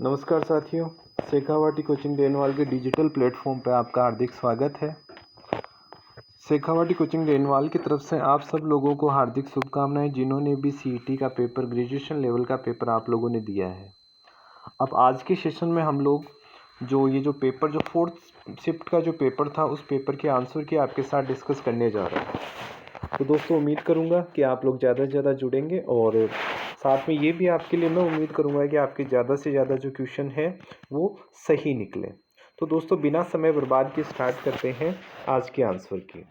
नमस्कार साथियों, शेखावाटी कोचिंग डेनवाल के डिजिटल प्लेटफॉर्म पर आपका हार्दिक स्वागत है। शेखावाटी कोचिंग डेनवाल की तरफ से आप सब लोगों को हार्दिक शुभकामनाएं जिन्होंने भी सीईटी का पेपर, ग्रेजुएशन लेवल का पेपर आप लोगों ने दिया है। अब आज के सेशन में हम लोग जो पेपर, जो फोर्थ शिफ्ट का जो पेपर था, उस पेपर के आंसर की आपके साथ डिस्कस करने जा रहे हैं। तो दोस्तों, उम्मीद करूंगा कि आप लोग ज़्यादा से ज़्यादा जुड़ेंगे और साथ में ये भी आपके लिए मैं उम्मीद करूंगा कि आपके ज़्यादा से ज़्यादा जो क्वेश्चन है वो सही निकले। तो दोस्तों, बिना समय बर्बाद के स्टार्ट करते हैं आज के आंसर की।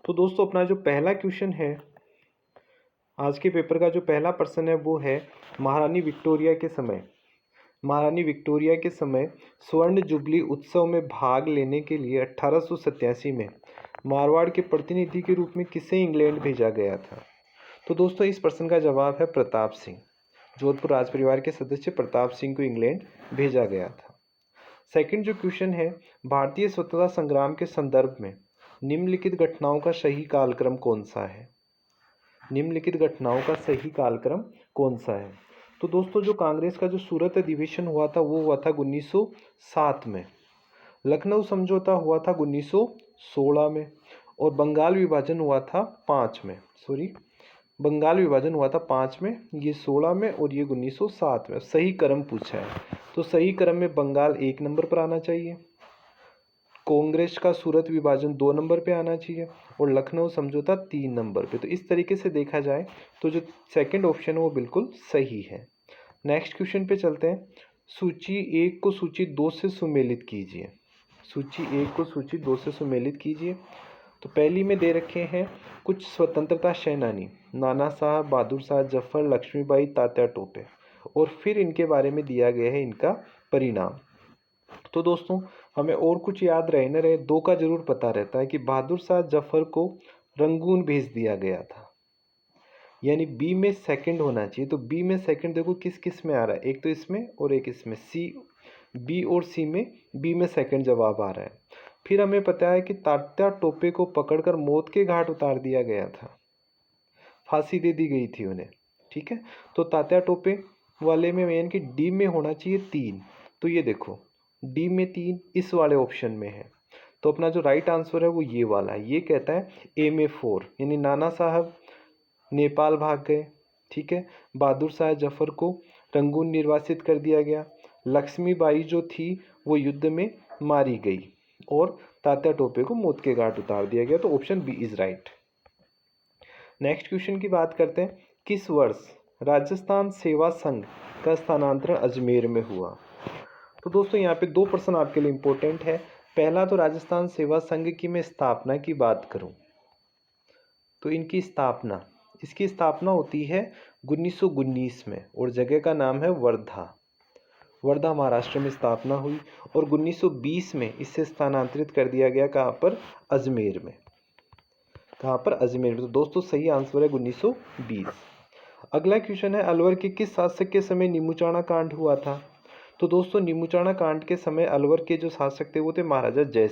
तो दोस्तों, अपना जो पहला क्वेश्चन है, आज के पेपर का जो पहला प्रश्न है वो है महारानी विक्टोरिया के समय स्वर्ण जुबली उत्सव में भाग लेने के लिए 1887 में मारवाड़ के प्रतिनिधि के रूप में किसे इंग्लैंड भेजा गया था? तो दोस्तों, इस प्रश्न का जवाब है प्रताप सिंह। जोधपुर राज परिवार के सदस्य प्रताप सिंह को इंग्लैंड भेजा गया था। सेकंड जो क्वेश्चन है, भारतीय स्वतंत्रता संग्राम के संदर्भ में निम्नलिखित घटनाओं का सही कालक्रम कौन सा है? निम्नलिखित घटनाओं का सही कालक्रम कौन सा है? तो दोस्तों, जो कांग्रेस का जो सूरत अधिवेशन हुआ था वो हुआ था 1907 में। लखनऊ समझौता हुआ था 1916 में और बंगाल विभाजन हुआ था 5 में। बंगाल विभाजन हुआ था 5 में, ये 16 में और ये 1907 में। सही क्रम पूछा है, तो सही क्रम में बंगाल 1 नंबर पर आना चाहिए, कांग्रेस का सूरत विभाजन 2 नंबर पे आना चाहिए और लखनऊ समझौता 3 नंबर पे। तो इस तरीके से देखा जाए तो जो सेकंड ऑप्शन है वो बिल्कुल सही है। नेक्स्ट क्वेश्चन पे चलते हैं। सूची 1 को सूची 2 से सुमेलित कीजिए। सूची 1 को सूची 2 से सुमेलित कीजिए। तो पहली में दे रखे हैं कुछ स्वतंत्रता सेनानी, नाना साहब, बहादुर शाह जफर, लक्ष्मीबाई, तात्या टोपे, और फिर इनके बारे में दिया गया है इनका परिणाम। तो दोस्तों, हमें और कुछ याद रहे न रहे, 2 का जरूर पता रहता है कि बहादुर शाह जफर को रंगून भेज दिया गया था, यानी बी में सेकंड होना चाहिए। तो बी में सेकंड देखो किस किस में आ रहा है, एक तो इसमें और एक इसमें, सी, बी और सी में बी में सेकंड जवाब आ रहा है। फिर हमें पता है कि तात्या टोपे को पकड़कर मौत के घाट उतार दिया गया था, फांसी दे दी गई थी उन्हें। ठीक है, तो तात्या टोपे वाले में यानी कि डी में होना चाहिए 3। तो ये देखो डी में 3 इस वाले ऑप्शन में है। तो अपना जो राइट आंसर है वो ये वाला है। ये कहता है ए में 4, यानी नाना साहब नेपाल भाग गए। ठीक है, बहादुर शाह जफर को रंगून निर्वासित कर दिया गया, लक्ष्मीबाई जो थी वो युद्ध में मारी गई और तात्या टोपे को मौत के घाट उतार दिया गया। तो option B is right. Next question की बात करते हैं। किस वर्ष राजस्थान सेवा संघ का स्थानांतरण अजमेर में हुआ? तो दोस्तों, यहाँ पे 2 प्रश्न आपके लिए इंपॉर्टेंट है। पहला तो राजस्थान सेवा संघ की मैं स्थापना की बात करूं तो इसकी स्थापना होती है 1919 में और जगह का नाम है वर्धा महाराष्ट्र में स्थापना हुई और 1920 में इसे स्थानांतरित कर दिया गया। कहाँ पर? अजमेर में। कहाँ पर? अजमेर में। तो दोस्तों, सही आंसर है 1920। अगला क्वेश्चन है, अलवर के किस शासक के समय नीमूचाणा कांड हुआ था? तो दोस्तों, नीमूचाणा कांड के समय अलवर के जो शासक थे वो थे महाराजा जय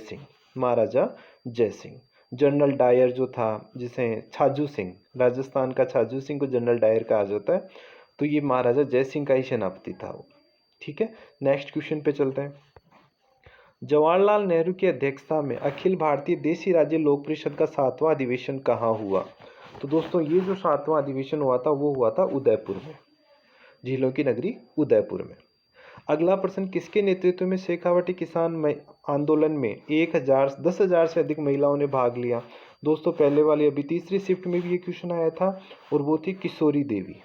सिंह। जनरल डायर जो था, जिसे छाजू सिंह, राजस्थान का छाजू सिंह को जनरल डायर कहा जाता है, तो ये महाराजा जय सिंह का ही सेनापति था वो। ठीक है, नेक्स्ट क्वेश्चन पे चलते हैं। जवाहरलाल नेहरू की अध्यक्षता में अखिल भारतीय देशी राज्य लोक परिषद का 7वां अधिवेशन कहाँ हुआ? तो दोस्तों, ये जो 7वां अधिवेशन हुआ था वो हुआ था उदयपुर में, झीलों की नगरी उदयपुर में। अगला प्रश्न, किसके नेतृत्व में शेखावाटी किसान आंदोलन में 10,000 से अधिक महिलाओं ने भाग लिया? दोस्तों, पहले वाली अभी तीसरी शिफ्ट में भी ये क्वेश्चन आया था और वो थी किशोरी देवी।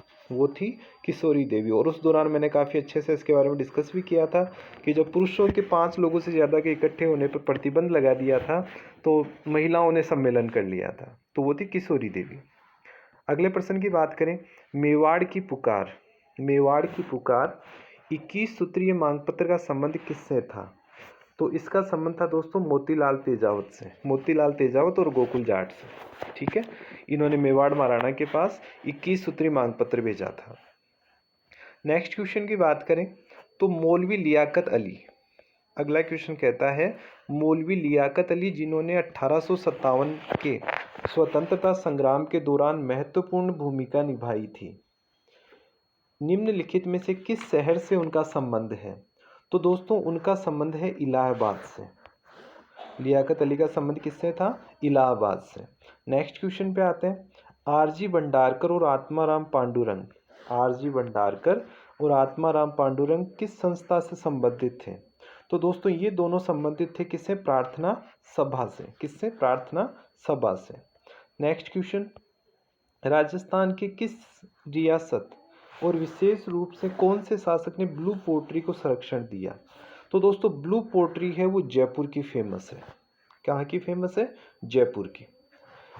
और उस दौरान मैंने काफ़ी अच्छे से इसके बारे में डिस्कस भी किया था कि जब पुरुषों के 5 लोगों से ज़्यादा के इकट्ठे होने पर प्रतिबंध लगा दिया था तो महिलाओं ने सम्मेलन कर लिया था, तो वो थी किशोरी देवी। अगले प्रश्न की बात करें, मेवाड़ की पुकार 21 सूत्रीय मांग पत्र का संबंध किससे था? तो इसका संबंध था दोस्तों मोतीलाल तेजावत और गोकुल जाट से। ठीक है, इन्होंने मेवाड़ महाराणा के पास 21 सूत्री मांग पत्र भेजा था। नेक्स्ट क्वेश्चन की बात करें तो मौलवी लियाकत अली, अगला क्वेश्चन कहता है मौलवी लियाकत अली जिन्होंने 1857 के स्वतंत्रता संग्राम के दौरान महत्वपूर्ण भूमिका निभाई थी, निम्नलिखित में से किस शहर से उनका संबंध है? तो दोस्तों उनका संबंध है इलाहाबाद से। लियाकत अली का संबंध किससे था? इलाहाबाद से। नेक्स्ट क्वेश्चन पे आते हैं। आरजी भंडारकर और आत्माराम पांडुरंग, आरजी भंडारकर और आत्माराम पांडुरंग किस संस्था से संबंधित थे? तो दोस्तों ये दोनों संबंधित थे किससे? प्रार्थना सभा से। किससे? प्रार्थना सभा से। नेक्स्ट क्वेश्चन, राजस्थान की किस रियासत और विशेष रूप से कौन से शासक ने ब्लू पोट्री को संरक्षण दिया? तो दोस्तों ब्लू पोट्री है वो जयपुर की फेमस है। कहाँ की फेमस है? जयपुर की।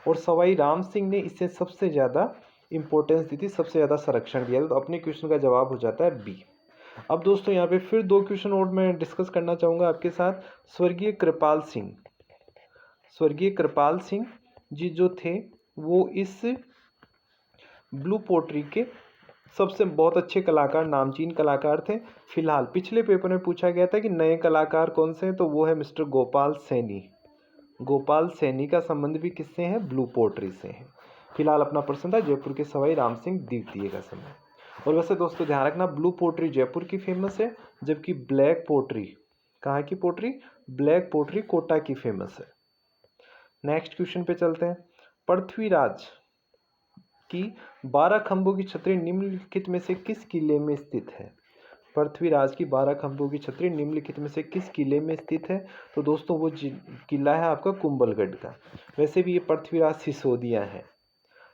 और सवाई राम सिंह ने इसे सबसे ज़्यादा इंपॉर्टेंस दी थी, सबसे ज़्यादा संरक्षण दिया था। तो अपने क्वेश्चन का जवाब हो जाता है बी। अब दोस्तों यहाँ पे फिर दो क्वेश्चन और मैं डिस्कस करना चाहूँगा आपके साथ। स्वर्गीय कृपाल सिंह, स्वर्गीय कृपाल सिंह जी जो थे वो इस ब्लू पोट्री के सबसे बहुत अच्छे कलाकार, नामचीन कलाकार थे। फिलहाल पिछले पेपर में पूछा गया था कि नए कलाकार कौन से हैं, तो वो है मिस्टर गोपाल सैनी। गोपाल सैनी का संबंध भी किससे है? ब्लू पोट्री से है। फिलहाल अपना प्रश्न था जयपुर के सवाई राम सिंह द्वितीय का संबंध। और वैसे दोस्तों ध्यान रखना, ब्लू पोट्री जयपुर की फेमस है, जबकि ब्लैक पोट्री, कहाँ की पोट्री? ब्लैक पोट्री कोटा की फेमस है। नेक्स्ट क्वेश्चन पे चलते हैं। पृथ्वीराज की 12 खंभों की छतरी निम्नलिखित में से किस किले में स्थित है? पृथ्वीराज की 12 खंभों की छतरी निम्नलिखित में से किस किले में स्थित है? तो दोस्तों वो किला है आपका कुंभलगढ़ का। वैसे भी ये पृथ्वीराज सिसोदिया है,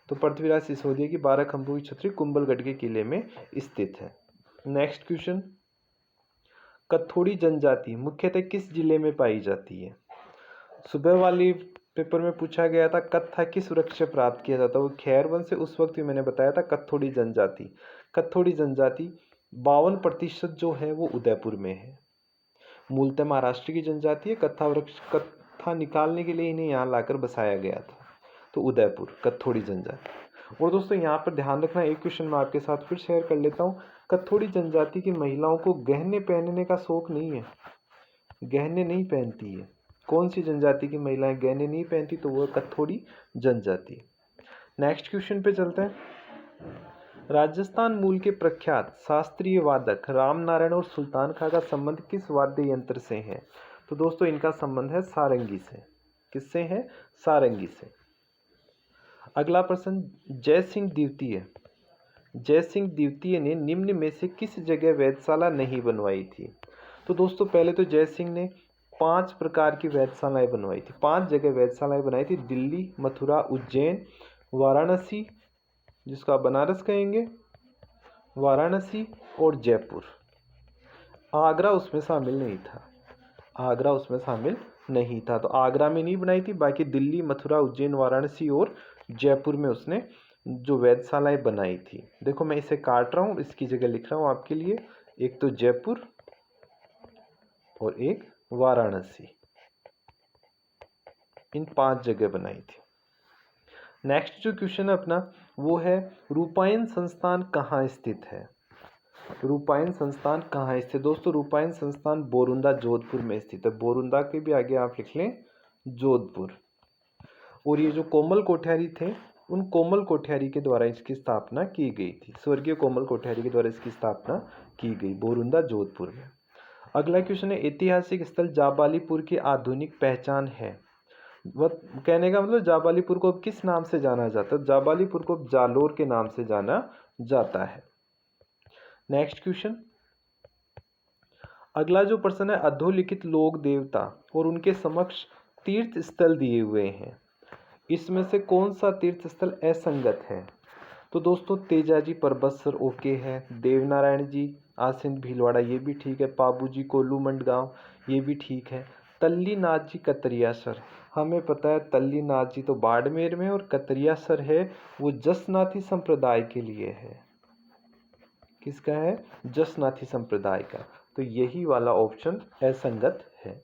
तो पृथ्वीराज सिसोदिया की 12 खंभों की छतरी कुंभलगढ़ के किले में स्थित है। नेक्स्ट क्वेश्चन, कथोड़ी जनजाति मुख्यतः किस जिले में पाई जाती है? सुबह वाली पेपर में पूछा गया था कत्था किस वृक्ष से प्राप्त किया जाता है? वो खैरवन से। उस वक्त भी मैंने बताया था कथोड़ी जनजाति, कथोड़ी जनजाति 52% जो है वो उदयपुर में है। मूलतः महाराष्ट्र की जनजाति है। कत्था वृक्ष, कत्था निकालने के लिए इन्हें यहाँ लाकर बसाया गया था, तो उदयपुर कथोड़ी जनजाति। और दोस्तों यहाँ पर ध्यान रखना, एक क्वेश्चन मैं आपके साथ फिर शेयर कर लेता हूँ। कथोड़ी जनजाति की महिलाओं को गहने पहनने का शौक नहीं है, गहने नहीं पहनती है। कौन सी जनजाति की महिलाएं गहने नहीं पहनती? तो वह कथोड़ी जनजाति। नेक्स्ट क्वेश्चन पे चलते हैं। राजस्थान मूल के प्रख्यात शास्त्रीय वादक रामनारायण और सुल्तान खां का संबंध किस वाद्य यंत्र से है? तो दोस्तों इनका संबंध है सारंगी से। किससे है? सारंगी से। अगला प्रश्न, जय सिंह द्वितीय, जय सिंह द्वितीय ने निम्न में से किस जगह वेधशाला नहीं बनवाई थी? तो दोस्तों पहले तो जय सिंह ने 5 प्रकार की वेधशालाएं बनवाई थी, 5 जगह वेधशालाएं बनाई थी। दिल्ली, मथुरा, उज्जैन, वाराणसी, जिसको आप बनारस कहेंगे, वाराणसी और जयपुर। आगरा उसमें शामिल नहीं था, आगरा उसमें शामिल नहीं था। तो आगरा में नहीं बनाई थी, बाकी दिल्ली, मथुरा, उज्जैन, वाराणसी और जयपुर में उसने जो वेधशालाएं बनाई थी। देखो मैं इसे काट रहा हूँ, इसकी जगह लिख रहा हूँ आपके लिए, एक तो जयपुर और एक वाराणसी, इन 5 जगह बनाई थी। नेक्स्ट जो क्वेश्चन है अपना वो है रूपायन संस्थान कहाँ स्थित है? रूपायन संस्थान कहाँ स्थित? दोस्तों रूपायन संस्थान बोरुंदा जोधपुर में स्थित है। बोरुंदा के भी आगे आप लिख लें जोधपुर। और ये जो कोमल कोठियारी थे, उन कोमल कोठियारी के द्वारा इसकी स्थापना की गई थी। स्वर्गीय कोमल कोठियारी के द्वारा इसकी स्थापना की गई, बोरुंदा जोधपुर में। अगला क्वेश्चन है ऐतिहासिक स्थल जाबालीपुर की आधुनिक पहचान है? वह कहने का मतलब जाबालीपुर को अब किस नाम से जाना जाता है? जाबालीपुर को जालोर के नाम से जाना जाता है। नेक्स्ट क्वेश्चन, अगला जो प्रश्न है अधोलिखित लोक देवता और उनके समक्ष तीर्थ स्थल दिए हुए हैं, इसमें से कौन सा तीर्थ स्थल असंगत है? तो दोस्तों तेजाजी परबतसर ओके है, देवनारायण जी आसिंद भीलवाड़ा ये भी ठीक है, पाबू जी कोल्लू मंडगांव ये भी ठीक है, तल्लीनाथ जी कतरियासर, हमें पता है तल्लीनाथ जी तो बाड़मेर में और कतरियासर है वो जसनाथी संप्रदाय के लिए है। किसका है? जसनाथी संप्रदाय का। तो यही वाला ऑप्शन असंगत है।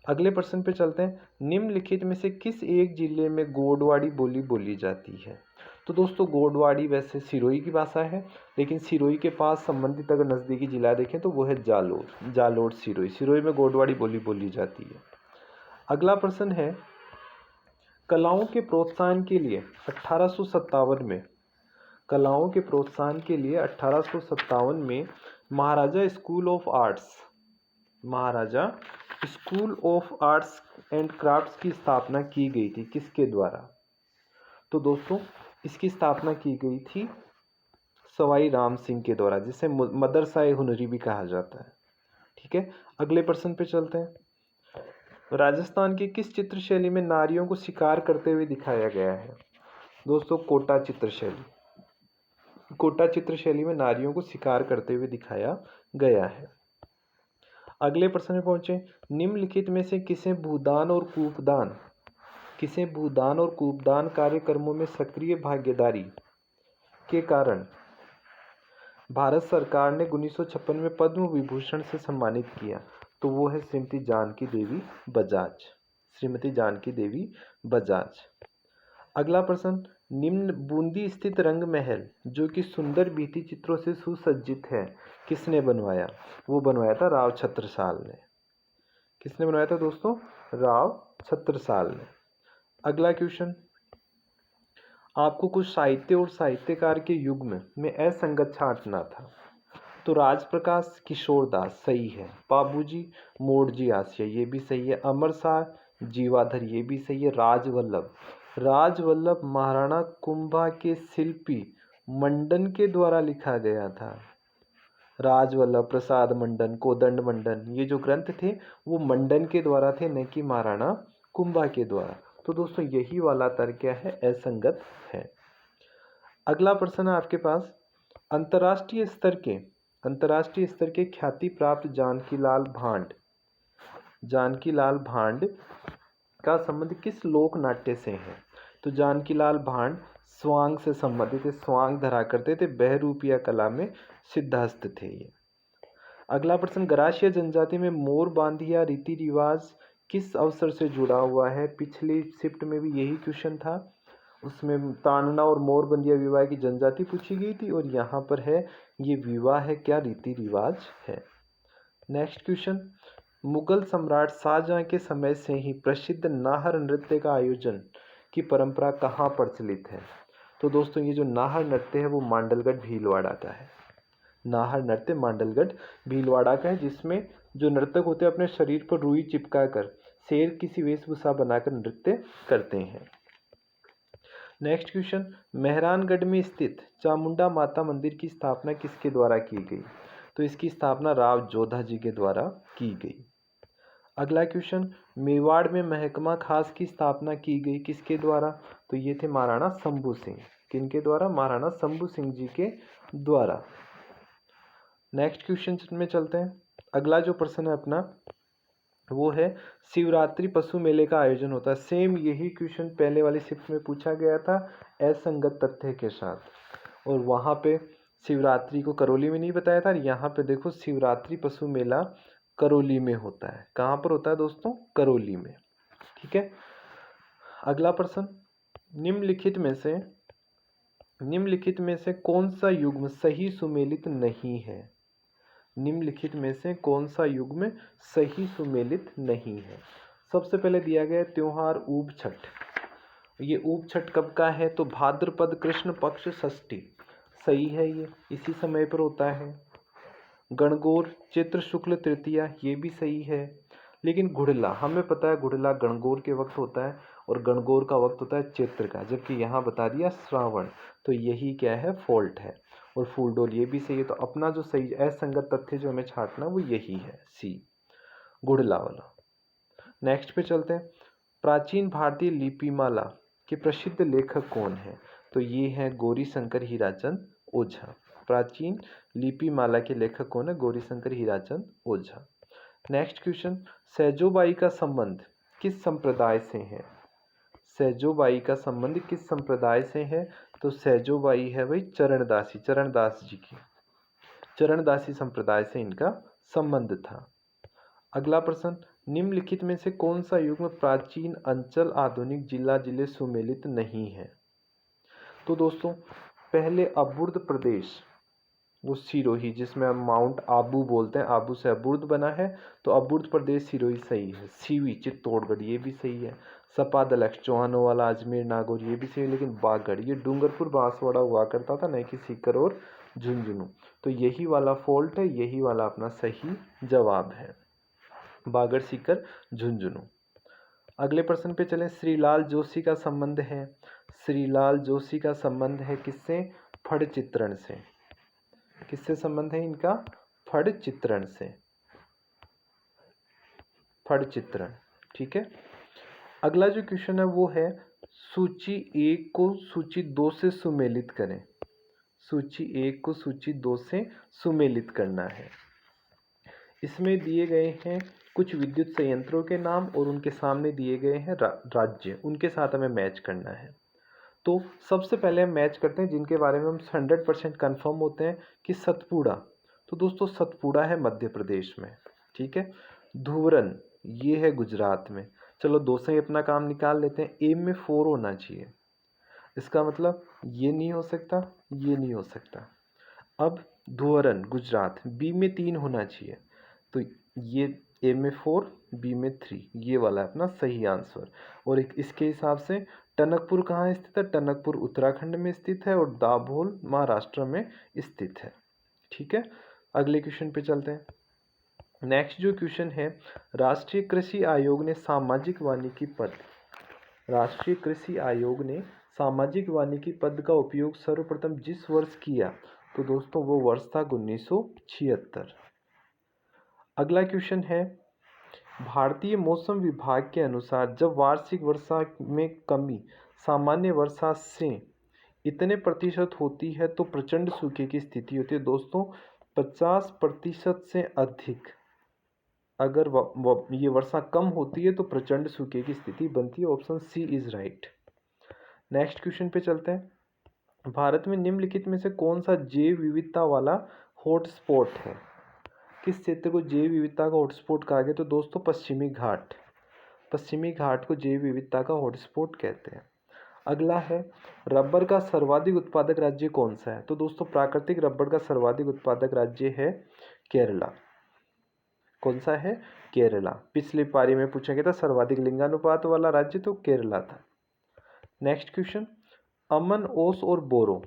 अगले प्रश्न पे चलते हैं। निम्नलिखित में से किस एक जिले में गोडवाड़ी बोली बोली जाती है? तो दोस्तों गोडवाड़ी वैसे सिरोही की भाषा है, लेकिन सिरोही के पास संबंधित अगर नज़दीकी जिला देखें तो वो है जालोर, जालोर सिरोही। सिरोही में गोडवाड़ी बोली बोली जाती है। अगला प्रश्न है कलाओं के प्रोत्साहन के लिए 1857 में कलाओं के प्रोत्साहन के लिए 1857 में Maharaja school of arts and crafts की स्थापना की गई थी। किसके द्वारा? तो दोस्तों इसकी स्थापना की गई थी सवाई राम सिंह के द्वारा, जिसे मदरसा-ए हुनरी भी कहा जाता है। ठीक है, अगले प्रश्न पे चलते हैं। राजस्थान की किस चित्र शैली में नारियों को शिकार करते हुए दिखाया गया है? दोस्तों कोटा चित्रशैली। कोटा चित्रशैली में नारियों को शिकार करते हुए दिखाया गया है। अगले प्रश्न में पहुंचे। निम्नलिखित में से किसे भूदान और कूपदान कार्यक्रमों में सक्रिय भागीदारी के कारण भारत सरकार ने 1956 में पद्म विभूषण से सम्मानित किया? तो वो है श्रीमती जानकी देवी बजाज। अगला प्रश्न। निम्न बूंदी स्थित रंग महल जो कि सुंदर भित्ति चित्रों से सुसज्जित है, किसने बनवाया? वो बनवाया था राव छत्रसाल ने। किसने बनवाया था दोस्तों? राव छत्रसाल ने। अगला क्वेश्चन। आपको कुछ साहित्य और साहित्यकार के युग्म में असंगत छांटना था। तो राजप्रकाश किशोरदास सही है। बाबूजी मोड़जी आसिया ये भी सही है। अमर शाह जीवाधर ये भी सही है। राजवल्लभ महाराणा कुंभा के शिल्पी मंडन के द्वारा लिखा गया था। राजवल्लभ प्रसाद मंडन, कोदंड मंडन, ये जो ग्रंथ थे वो मंडन के द्वारा थे, न कि महाराणा कुंभा के द्वारा। तो दोस्तों यही वाला तर्क क्या है? असंगत है। अगला प्रश्न है आपके पास। अंतर्राष्ट्रीय स्तर के ख्याति प्राप्त जानकी लाल भांड का संबंध किस लोक नाट्य से है? तो जानकी लाल भांड स्वांग से संबंधित है। स्वांग धरा करते थे, बहरूपिया कला में सिद्धहस्त थे ये। अगला प्रश्न। गरासिया जनजाति में मोर बांधिया रीति रिवाज किस अवसर से जुड़ा हुआ है? पिछली शिफ्ट में भी यही क्वेश्चन था, उसमें तानना और मोर बंदिया विवाह की जनजाति पूछी गई थी, और यहाँ पर है ये विवाह है क्या? रीति रिवाज है। Next question. मुगल सम्राट शाहजहां के समय से ही प्रसिद्ध नाहर नृत्य का आयोजन की परंपरा कहाँ प्रचलित है? तो दोस्तों ये जो नाहर नृत्य है वो मांडलगढ़ भीलवाड़ा का है। नाहर नृत्य मांडलगढ़ भीलवाड़ा का है, जिसमें जो नर्तक होते हैं अपने शरीर पर रुई चिपका कर शेर की सी वेशभूषा बनाकर नृत्य करते हैं। Next question. मेहरानगढ़ में स्थित चामुंडा माता मंदिर की स्थापना किसके द्वारा की गई? तो इसकी स्थापना राव जोधा जी के द्वारा की गई। अगला क्वेश्चन। मेवाड़ में महकमा खास की स्थापना की गई किसके द्वारा? तो ये थे महाराणा शंभू सिंह। किनके द्वारा? महाराणा शंभू सिंह जी के द्वारा। नेक्स्ट क्वेश्चन में चलते हैं। अगला जो प्रश्न है अपना वो है शिवरात्रि पशु मेले का आयोजन होता है। सेम यही क्वेश्चन पहले वाली शिफ्ट में पूछा गया था असंगत तथ्य के साथ, और वहाँ पे शिवरात्रि को करौली में नहीं बताया था। यहाँ पे देखो शिवरात्रि पशु मेला करौली में होता है। कहाँ पर होता है दोस्तों? करौली में। ठीक है। अगला प्रश्न। निम्नलिखित में से कौन सा युग्म सही सुमेलित नहीं है? निम्नलिखित में से कौन सा युग्म सही सुमेलित नहीं है? सबसे पहले दिया गया त्योहार ऊब छठ। ये ऊब छठ कब का है? तो भाद्रपद कृष्ण पक्ष षष्ठी। सही है, ये इसी समय पर होता है। गणगौर चैत्र शुक्ल तृतीया, ये भी सही है। लेकिन घुड़ला, हमें पता है घुड़ला गणगौर के वक्त होता है और गणगौर का वक्त होता है चैत्र का, जबकि यहाँ बता दिया श्रावण। तो यही क्या है? फॉल्ट है। और फूलडोल ये भी सही है। तो अपना जो सही असंगत तथ्य जो हमें छांटना वो यही है, सी घुड़ला वाला। नेक्स्ट पे चलते हैं। प्राचीन भारतीय लिपिमाला के प्रसिद्ध लेखक कौन है? तो ये है गौरीशंकर हीराचंद ओझा। प्राचीन लिपिमाला के लेखक कौन है? गौरीशंकर हीराचंद ओझा। Next question. सैजोबाई का संबंध किस संप्रदाय से है? सैजोबाई का संबंध किस संप्रदाय से है? तो सैजोबाई है भाई चरणदास जी की चरणदासी संप्रदाय से इनका संबंध था। अगला प्रश्न। निम्नलिखित में से कौन सा युग्म प्राचीन अंचल आधुनिक जिले सुमेलित नहीं है? तो दोस्तों पहले अवुर्ध प्रदेश वो सिरोही, जिसमें हम माउंट आबू बोलते हैं, आबू से अबुर्द बना है, तो अबुर्द प्रदेश सिरोही सही है। सीवी चित्तौड़गढ़ ये भी सही है। सपा दलक्ष चौहानों वाला अजमेर नागौर ये भी सही है, लेकिन बागड़ ये डूंगरपुर बांसवाड़ा हुआ करता था, नहीं कि सीकर और झुंझुनू। तो यही वाला फॉल्ट है, यही वाला अपना सही जवाब है, बागड़ सीकर झुंझुनू। अगले प्रश्न पे चलें। श्रीलाल जोशी का संबंध है, श्रीलाल जोशी का संबंध है किससे? फड़ चित्रण से। किससे संबंध है इनका? फड़ चित्रण से, फड़ चित्रण। ठीक है। अगला जो क्वेश्चन है वो है सूची 1 को सूची 2 से सुमेलित करें। सूची 1 को सूची 2 से सुमेलित करना है। इसमें दिए गए हैं कुछ विद्युत संयंत्रों के नाम और उनके सामने दिए गए हैं राज्य, उनके साथ हमें मैच करना है। तो सबसे पहले हम मैच करते हैं जिनके बारे में हम 100% कन्फर्म होते हैं कि सतपुड़ा। तो दोस्तों सतपुड़ा है मध्य प्रदेश में। ठीक है। धुवरन ये है गुजरात में। चलो 2 से ही अपना काम निकाल लेते हैं। ए में 4 होना चाहिए, इसका मतलब ये नहीं हो सकता, ये नहीं हो सकता। अब धुवरन गुजरात, बी में 3 होना चाहिए, तो ये ए में 4 बी में 3, ये वाला है अपना सही आंसर। और एक इसके हिसाब से टनकपुर कहाँ स्थित है? टनकपुर उत्तराखंड में स्थित है और दाभोल महाराष्ट्र में स्थित है। ठीक है। अगले क्वेश्चन पे चलते हैं। नेक्स्ट जो क्वेश्चन है, राष्ट्रीय कृषि आयोग ने सामाजिक वानिकी पद, राष्ट्रीय कृषि आयोग ने सामाजिक वानिकी पद का उपयोग सर्वप्रथम जिस वर्ष किया, तो दोस्तों वो वर्ष था 1976। अगला क्वेश्चन है, भारतीय मौसम विभाग के अनुसार जब वार्षिक वर्षा में कमी सामान्य वर्षा से इतने प्रतिशत होती है तो प्रचंड सूखे की स्थिति होती है। दोस्तों 50% से अधिक अगर ये वर्षा कम होती है तो प्रचंड सूखे की स्थिति बनती है। Option C is right. Next question पे चलते हैं। भारत में निम्नलिखित में से कौन सा जैव विविधता वाला हॉटस्पॉट है? किस क्षेत्र को जैव विविधता का हॉटस्पॉट कहा गया? तो दोस्तों पश्चिमी घाट, पश्चिमी घाट को जैव विविधता का हॉटस्पॉट कहते हैं। अगला है, रबर का सर्वाधिक उत्पादक राज्य कौन सा है? तो दोस्तों प्राकृतिक रबर का सर्वाधिक उत्पादक राज्य है केरला। कौन सा है? केरला। पिछली पारी में पूछा गया था सर्वाधिक लिंगानुपात वाला राज्य, तो केरला था। नेक्स्ट क्वेश्चन, अमन, ओस और बोरो,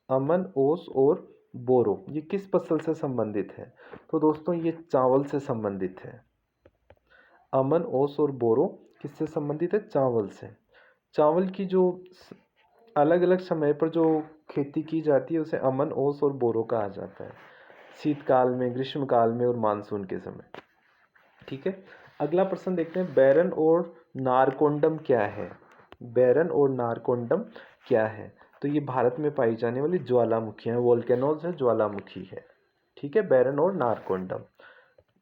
अमन, ओस और बोरो ये किस फसल से संबंधित है? तो दोस्तों ये चावल से संबंधित है। अमन, ओस और बोरो किससे संबंधित है? चावल से। चावल की जो अलग अलग समय पर जो खेती की जाती है उसे अमन, ओस और बोरो कहा जाता है। शीतकाल में, ग्रीष्मकाल में और मानसून के समय। ठीक है। अगला प्रश्न देखते हैं, बैरन और नारकोंडम क्या है? बैरन और नारकोंडम क्या है? तो ये भारत में पाई जाने वाली ज्वालामुखी है, वोल्केनोज है, ज्वालामुखी है। ठीक है, बैरन और नारकोंडम।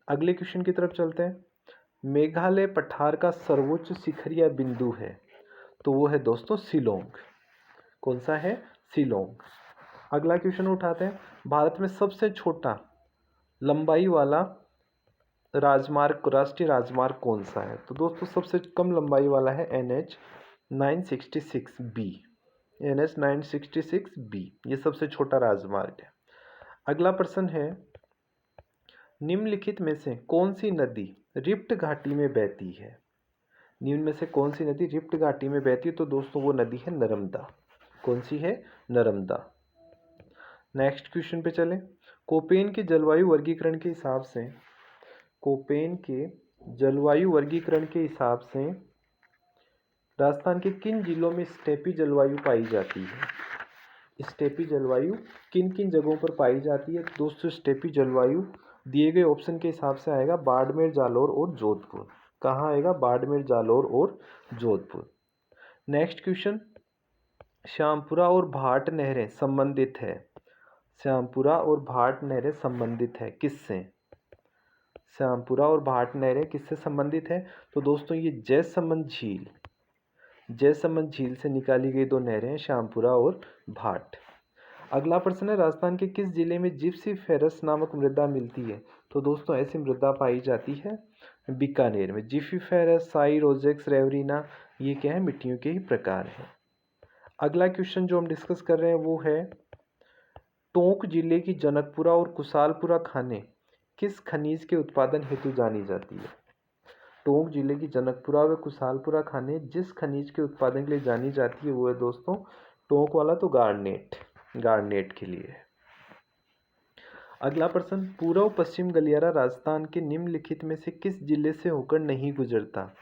अगले क्वेश्चन की तरफ चलते हैं। मेघालय पठार का सर्वोच्च शिखर या बिंदु है, तो वो है दोस्तों शिलोंग। कौन सा है? शिलोंग। अगला क्वेश्चन उठाते हैं, भारत में सबसे छोटा लंबाई वाला राजमार्ग, राष्ट्रीय राजमार्ग कौन सा है? तो दोस्तों सबसे कम लंबाई वाला है NH 966B, NH 966B ये सबसे छोटा राजमार्ग है। अगला प्रश्न है, निम्नलिखित में से कौन सी नदी रिफ्ट घाटी में बहती है? निम्न में से कौन सी नदी रिफ्ट घाटी में बहती है? तो दोस्तों वो नदी है नर्मदा। कौन सी है? नर्मदा। नेक्स्ट क्वेश्चन पे चलें। कोपेन के जलवायु वर्गीकरण के हिसाब से, कोपेन के जलवायु वर्गीकरण के हिसाब से राजस्थान के किन जिलों में स्टेपी जलवायु पाई जाती है? स्टेपी जलवायु किन किन जगहों पर पाई जाती है? दोस्तों स्टेपी जलवायु दिए गए ऑप्शन के हिसाब से आएगा बाड़मेर, जालौर और जोधपुर। कहाँ आएगा? बाड़मेर, जालौर और जोधपुर। नेक्स्ट क्वेश्चन, श्यामपुरा और भाट नहरें संबंधित है, श्यामपुरा और भाट नहरें संबंधित है किससे? श्यामपुरा और भाट नहरें किससे संबंधित है? तो दोस्तों ये जयसमंद झील, जयसमंद झील से निकाली गई दो नहरें हैं, श्यामपुरा और भाट। अगला प्रश्न है, राजस्थान के किस जिले में जिप्सी फेरस नामक मृदा मिलती है? तो दोस्तों ऐसी मृदा पाई जाती है बीकानेर में। जिप्सी फेरस, साई, रोजेक्स, रेवरीना ये क्या है? मिट्टियों के ही प्रकार हैं। अगला क्वेश्चन जो हम डिस्कस कर रहे हैं वो है टोंक जिले की जनकपुरा और कुशालपुरा खानें किस खनिज के उत्पादन हेतु जानी जाती है? टोंक जिले की जनकपुरा व कुशालपुरा खानें जिस खनिज के उत्पादन के लिए जानी जाती है वो है दोस्तों टोंक वाला तो गार्नेट के लिए। अगला प्रश्न, पूर्व पश्चिम गलियारा राजस्थान के निम्नलिखित में से किस जिले से होकर नहीं गुजरता?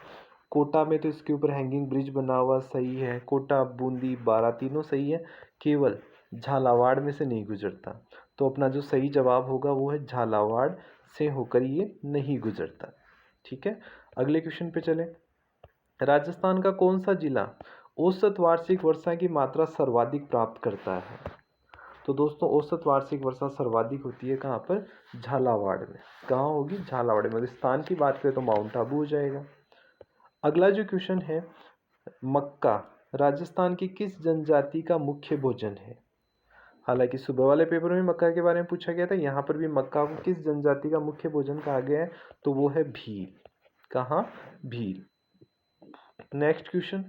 कोटा में तो इसके ऊपर हैंगिंग ब्रिज बना हुआ, सही है। कोटा, बूंदी, बारा तीनों सही है, केवल झालावाड़ में से नहीं गुजरता। तो अपना जो सही जवाब होगा वो है झालावाड़ से होकर ये नहीं गुजरता। ठीक है, अगले क्वेश्चन पे चले। राजस्थान का कौन सा जिला औसत वार्षिक वर्षा की मात्रा सर्वाधिक प्राप्त करता है? तो दोस्तों औसत वार्षिक वर्षा सर्वाधिक होती है कहाँ पर? झालावाड़ में। कहाँ होगी? झालावाड़ में। स्थान की बात करें तो माउंट आबू हो जाएगा। अगला जो क्वेश्चन है, मक्का राजस्थान की किस जनजाति का मुख्य भोजन है? हालांकि सुबह वाले पेपर में मक्का के बारे में पूछा गया था, यहाँ पर भी मक्का को किस जनजाति का मुख्य भोजन कहा गया है? तो वो है भील। कहाँ? भील। नेक्स्ट क्वेश्चन,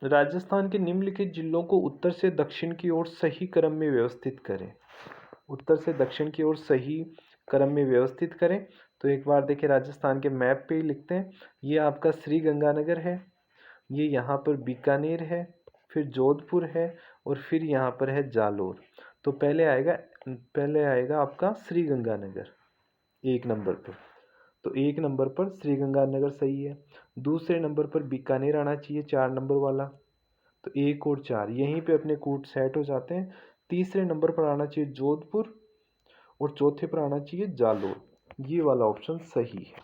राजस्थान के निम्नलिखित जिलों को उत्तर से दक्षिण की ओर सही क्रम में व्यवस्थित करें। उत्तर से दक्षिण की ओर सही क्रम में व्यवस्थित करें तो एक बार देखिए राजस्थान के मैप पे ही लिखते हैं। ये आपका श्री गंगानगर है, ये यहाँ पर बीकानेर है, फिर जोधपुर है और फिर यहाँ पर है जालोर। तो पहले आएगा आपका श्री गंगानगर 1 नंबर पर। तो 1 नंबर पर श्री गंगानगर सही है। दूसरे नंबर पर बीकानेर आना चाहिए 4 नंबर वाला। तो 1 और 4 यहीं पे अपने कूट सेट हो जाते हैं। तीसरे नंबर पर आना चाहिए जोधपुर और चौथे पर आना चाहिए जालोर। ये वाला ऑप्शन सही है।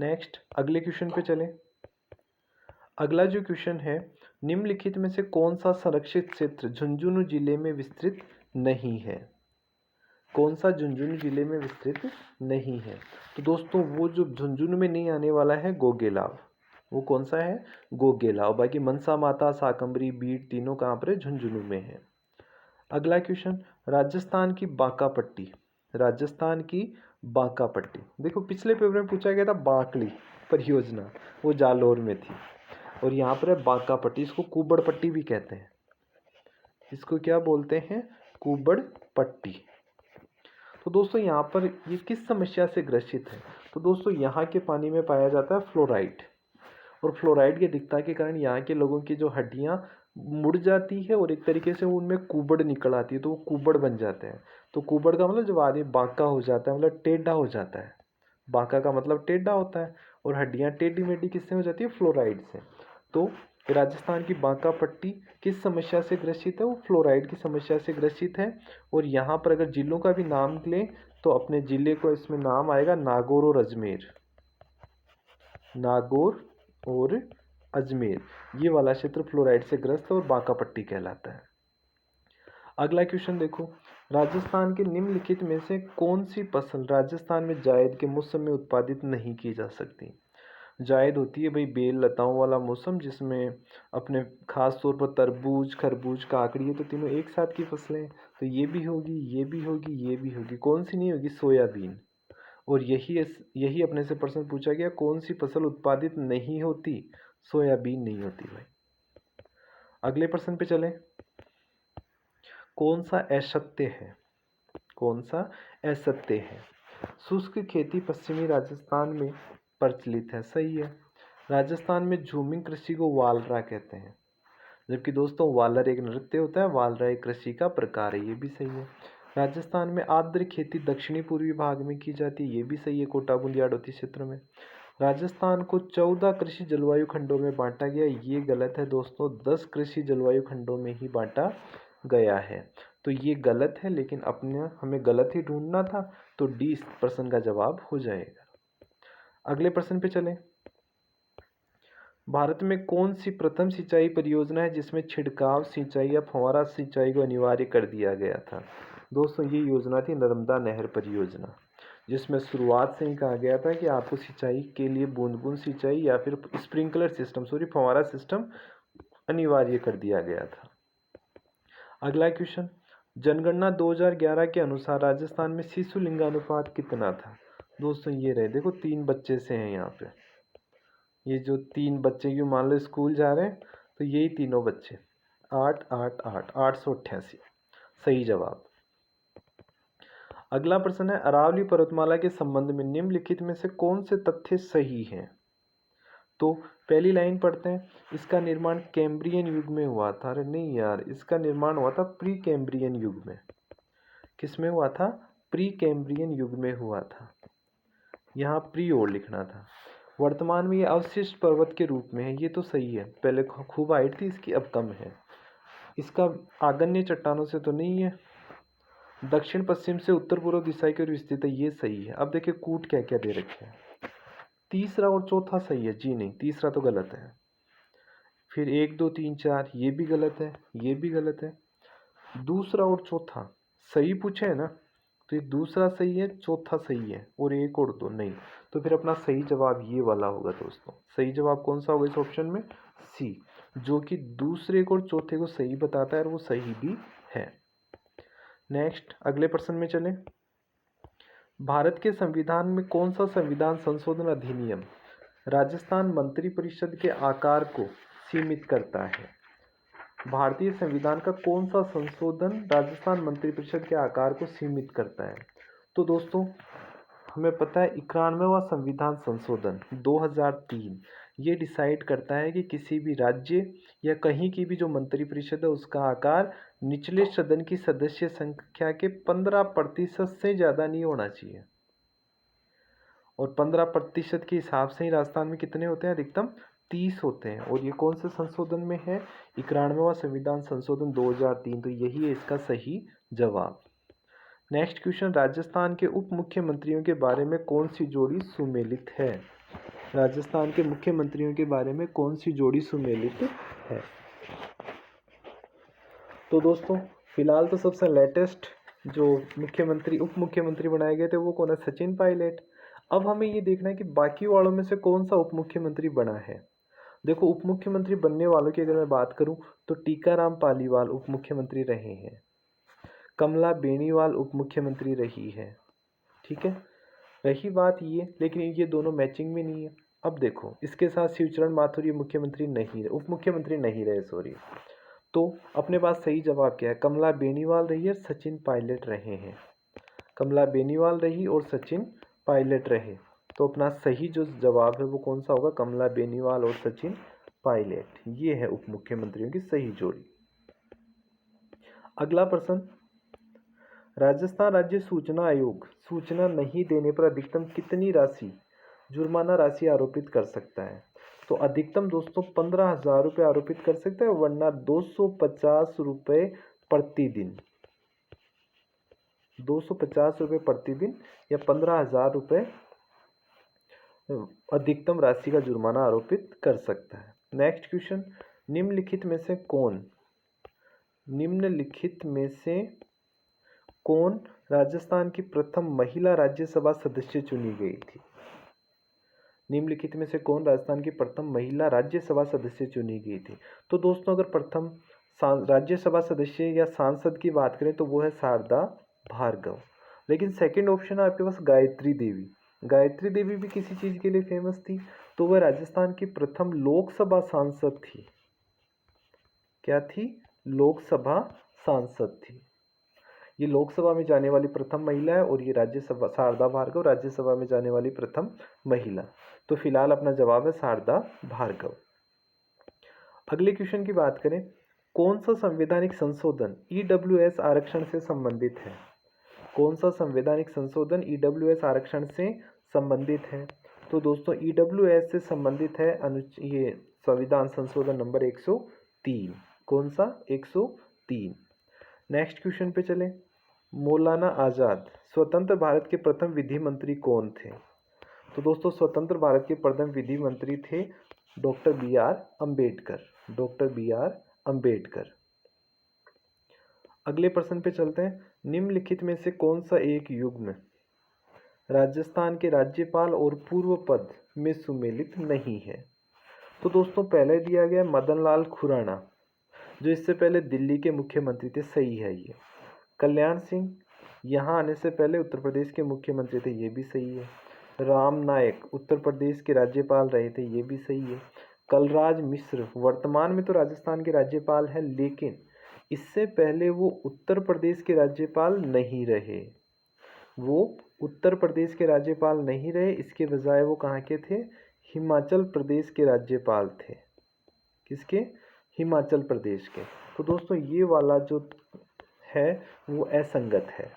नेक्स्ट अगले क्वेश्चन पे चलें। अगला जो क्वेश्चन है, निम्नलिखित में से कौन सा संरक्षित क्षेत्र झुंझुनू जिले में विस्तृत नहीं है? कौन सा झुंझुनू जिले में विस्तृत नहीं है? तो दोस्तों वो जो झुंझुनू में नहीं आने वाला है गोगेलाव। वो कौन सा है? गोगेलाव। बाकी मनसा माता, साकंबरी, बीड तीनों कहाँ पर है? झुंझुनू में है। अगला क्वेश्चन, राजस्थान की बांका पट्टी। राजस्थान की बांका पट्टी, देखो पिछले पेपर में पूछा गया था बांकड़ी परियोजना, वो जालोर में थी। और यहाँ पर है बांका पट्टी, इसको कुबड़ पट्टी भी कहते हैं। इसको क्या बोलते हैं? कुबड़ पट्टी। तो दोस्तों यहाँ पर ये किस समस्या से ग्रसित है? तो दोस्तों यहाँ के पानी में पाया जाता है फ्लोराइड। और फ्लोराइड की अधिकता के कारण यहाँ के लोगों की जो हड्डियाँ मुड़ जाती है और एक तरीके से उनमें कुबड़ निकल आती है, तो वो कुबड़ बन जाते हैं। तो कुबड़ का मतलब जब आदमी बांका हो जाता है, मतलब टेढ़ा हो जाता है। बांका का मतलब टेढ़ा होता है और हड्डियाँ टेढ़ी मेढ़ी किससे हो जाती है? फ्लोराइड से। तो राजस्थान की बांका पट्टी किस समस्या से ग्रसित है? वो फ्लोराइड की समस्या से ग्रसित है। और यहाँ पर अगर जिलों का भी नाम लें तो अपने जिले को इसमें नाम आएगा नागौर और अजमेर। नागौर और अजमेर, ये वाला क्षेत्र फ्लोराइड से ग्रस्त है और बांका पट्टी कहलाता है। अगला क्वेश्चन देखो, राजस्थान के निम्नलिखित में से कौन सी फसल राजस्थान में जायद के मौसम में उत्पादित नहीं की जा सकती? जायद होती है भाई बेल लताओं वाला मौसम, जिसमें अपने खास तौर पर तरबूज, खरबूज, काकड़ी, ये तो तीनों एक साथ की फसलें। तो ये भी होगी, ये भी होगी, ये भी होगी। कौन सी नहीं होगी? सोयाबीन। और यही अपने से प्रश्न पूछा गया, कौन सी फसल उत्पादित नहीं होती? सोयाबीन नहीं होती भाई। अगले प्रश्न पे चलें। कौन सा असत्य है? कौन सा असत्य है? शुष्क खेती पश्चिमी राजस्थान में प्रचलित है, सही है। राजस्थान में झूमिंग कृषि को वालरा कहते हैं, जबकि दोस्तों वालर एक नृत्य होता है, वालरा एक कृषि का प्रकार है, ये भी सही है। राजस्थान में आर्द्र खेती दक्षिणी पूर्वी भाग में की जाती है, ये भी सही है, कोटा बूंदी हाड़ौती क्षेत्र में। राजस्थान को 14 कृषि जलवायु खंडों में बांटा गया, ये गलत है दोस्तों, 10 कृषि जलवायु खंडों में ही बांटा गया है। तो ये गलत है, लेकिन अपने हमें गलत ही ढूंढना था, तो डी इस प्रश्न का जवाब हो जाएगा। अगले प्रश्न पे चलें। भारत में कौन सी प्रथम सिंचाई परियोजना है जिसमें छिड़काव सिंचाई या फव्वारा सिंचाई को अनिवार्य कर दिया गया था? दोस्तों ये योजना थी नर्मदा नहर परियोजना, जिसमें शुरुआत से ही कहा गया था कि आपको सिंचाई के लिए बूंद बूंद सिंचाई या फिर फव्वारा सिस्टम अनिवार्य कर दिया गया था। अगला क्वेश्चन, जनगणना 2011 के अनुसार राजस्थान में शिशु लिंगानुपात कितना था? दोस्तों ये रहे, देखो 3 बच्चे से हैं यहाँ पे, ये जो 3 बच्चे क्यों मान लो स्कूल जा रहे हैं, तो यही तीनों बच्चे। 888 सही जवाब। अगला प्रश्न है, अरावली पर्वतमाला के संबंध में निम्नलिखित में से कौन से तथ्य सही हैं? तो पहली लाइन पढ़ते हैं, इसका निर्माण कैम्ब्रियन युग में हुआ था। अरे नहीं यार, इसका निर्माण हुआ था प्री कैम्ब्रियन युग में। किस में हुआ था? प्री कैम्ब्रियन युग में हुआ था। यहाँ प्री और लिखना था। वर्तमान में ये अवशिष्ट पर्वत के रूप में है, ये तो सही है। पहले खूब हाइट थी इसकी, अब कम है। इसका आग्नेय चट्टानों से तो नहीं है। दक्षिण पश्चिम से उत्तर पूर्व दिशा की ओर स्थित है, ये सही है। अब देखिए कूट क्या क्या दे रखे हैं। तीसरा और चौथा सही है जी? नहीं, तीसरा तो गलत है। फिर 1 2 3 4 ये भी गलत है, ये भी गलत है। दूसरा और चौथा सही पूछे है ना, तो ये दूसरा सही है, चौथा सही है, और एक और दो नहीं। तो फिर अपना सही जवाब ये वाला होगा दोस्तों। सही जवाब कौन सा होगा इस ऑप्शन में? सी, जो कि दूसरे को और चौथे को सही बताता है और वो सही भी है। नेक्स्ट अगले प्रश्न में चलें। भारत के संविधान में कौन सा संविधान संशोधन अधिनियम राजस्थान मंत्रिपरिषद के आकार को सीमित करता है? भारतीय संविधान का कौन सा संशोधन राजस्थान मंत्रिपरिषद के आकार को सीमित करता है? तो दोस्तों हमें पता है 91वां संविधान संशोधन 2003 ये डिसाइड करता है कि किसी भी राज्य या कहीं की भी जो मंत्रिपरिषद है उसका आकार निचले सदन की सदस्य संख्या के 15% से ज़्यादा नहीं होना चाहिए। और 15% के हिसाब से ही राजस्थान में कितने होते हैं? अधिकतम 30 होते हैं। और ये कौन से संशोधन में है? 91वां संविधान संशोधन 2003। तो यही है इसका सही जवाब। नेक्स्ट क्वेश्चन, राजस्थान के उप मुख्यमंत्रियों के बारे में कौन सी जोड़ी सुमेलित है? राजस्थान के मुख्यमंत्रियों के बारे में कौन सी जोड़ी सुमेलित है? तो दोस्तों फिलहाल तो सबसे लेटेस्ट जो मुख्यमंत्री उप मुख्यमंत्री बनाए गए थे वो कौन है? सचिन पायलट। अब हमें ये देखना है कि बाकी वालों में से कौन सा उप मुख्यमंत्री बना है। देखो उप मुख्यमंत्री बनने वालों की अगर मैं बात करूं तो टीकाराम पालीवाल उप मुख्यमंत्री रहे हैं, कमला बेनीवाल उप मुख्यमंत्री रही है, ठीक है। रही बात ये, लेकिन ये दोनों मैचिंग में नहीं है। अब देखो इसके साथ शिवचरण माथुर ये मुख्यमंत्री नहीं, उप मुख्यमंत्री नहीं रहे, सॉरी। तो अपने पास सही जवाब क्या है? कमला बेनीवाल रही है, सचिन पायलट रहे हैं। कमला बेनीवाल रही और सचिन पायलट रहे। तो अपना सही जो जवाब है वो कौन सा होगा? कमला बेनीवाल और सचिन पायलट, ये है उप मुख्यमंत्रियों की सही जोड़ी। अगला प्रश्न, राजस्थान राज्य सूचना आयोग सूचना नहीं देने पर अधिकतम कितनी राशि जुर्माना राशि आरोपित कर सकता है? तो अधिकतम दोस्तों 15,000 रुपये आरोपित कर सकता है, वरना 250 रुपये प्रतिदिन। 250 रुपये प्रतिदिन या 15,000 रुपये अधिकतम राशि का जुर्माना आरोपित कर सकता है। नेक्स्ट क्वेश्चन, निम्नलिखित में से कौन राजस्थान की प्रथम महिला राज्यसभा सदस्य चुनी गई थी? निम्नलिखित में से कौन राजस्थान की प्रथम महिला राज्यसभा सदस्य चुनी गई थी? तो दोस्तों अगर प्रथम राज्यसभा सदस्य या सांसद की बात करें तो वो है शारदा भार्गव। लेकिन सेकंड ऑप्शन है आपके पास गायत्री देवी। गायत्री देवी भी किसी चीज़ के लिए फेमस थी, तो वह राजस्थान की प्रथम लोकसभा सांसद थी। क्या थी? लोकसभा सांसद थी। ये लोकसभा में जाने वाली प्रथम महिला है और ये राज्यसभा, शारदा भार्गव राज्यसभा में जाने वाली प्रथम महिला। तो फिलहाल अपना जवाब है शारदा भार्गव। अगले क्वेश्चन की बात करें, कौन सा संवैधानिक संशोधन ईडब्ल्यूएस आरक्षण से संबंधित है? कौन सा संवैधानिक संशोधन ईडब्ल्यूएस आरक्षण से संबंधित है? तो दोस्तों ईडब्ल्यूएस से संबंधित है ये संविधान संशोधन नंबर 103। कौन सा? 103। नेक्स्ट क्वेश्चन पे चलें, मौलाना आज़ाद स्वतंत्र भारत के प्रथम विधि मंत्री कौन थे? तो दोस्तों स्वतंत्र भारत के प्रथम विधि मंत्री थे doctor B R Ambedkar. Doctor B R Ambedkar. अगले प्रश्न पे चलते हैं, निम्नलिखित में से कौन सा एक युग्म राजस्थान के राज्यपाल और पूर्व पद में सुमेलित नहीं है? तो दोस्तों पहले दिया गया मदन लाल खुराना, जो इससे पहले दिल्ली के मुख्यमंत्री थे, सही है ये। कल्याण सिंह यहाँ आने से पहले उत्तर प्रदेश के मुख्यमंत्री थे, ये भी सही है। राम नायक उत्तर प्रदेश के राज्यपाल रहे थे, ये भी सही है। कलराज मिश्र वर्तमान में तो राजस्थान के राज्यपाल हैं, लेकिन इससे पहले वो उत्तर प्रदेश के राज्यपाल नहीं रहे। वो उत्तर प्रदेश के राज्यपाल नहीं रहे, इसके बजाय वो कहाँ के थे? हिमाचल प्रदेश के राज्यपाल थे। किसके? हिमाचल प्रदेश के। तो दोस्तों ये वाला जो है वो असंगत है,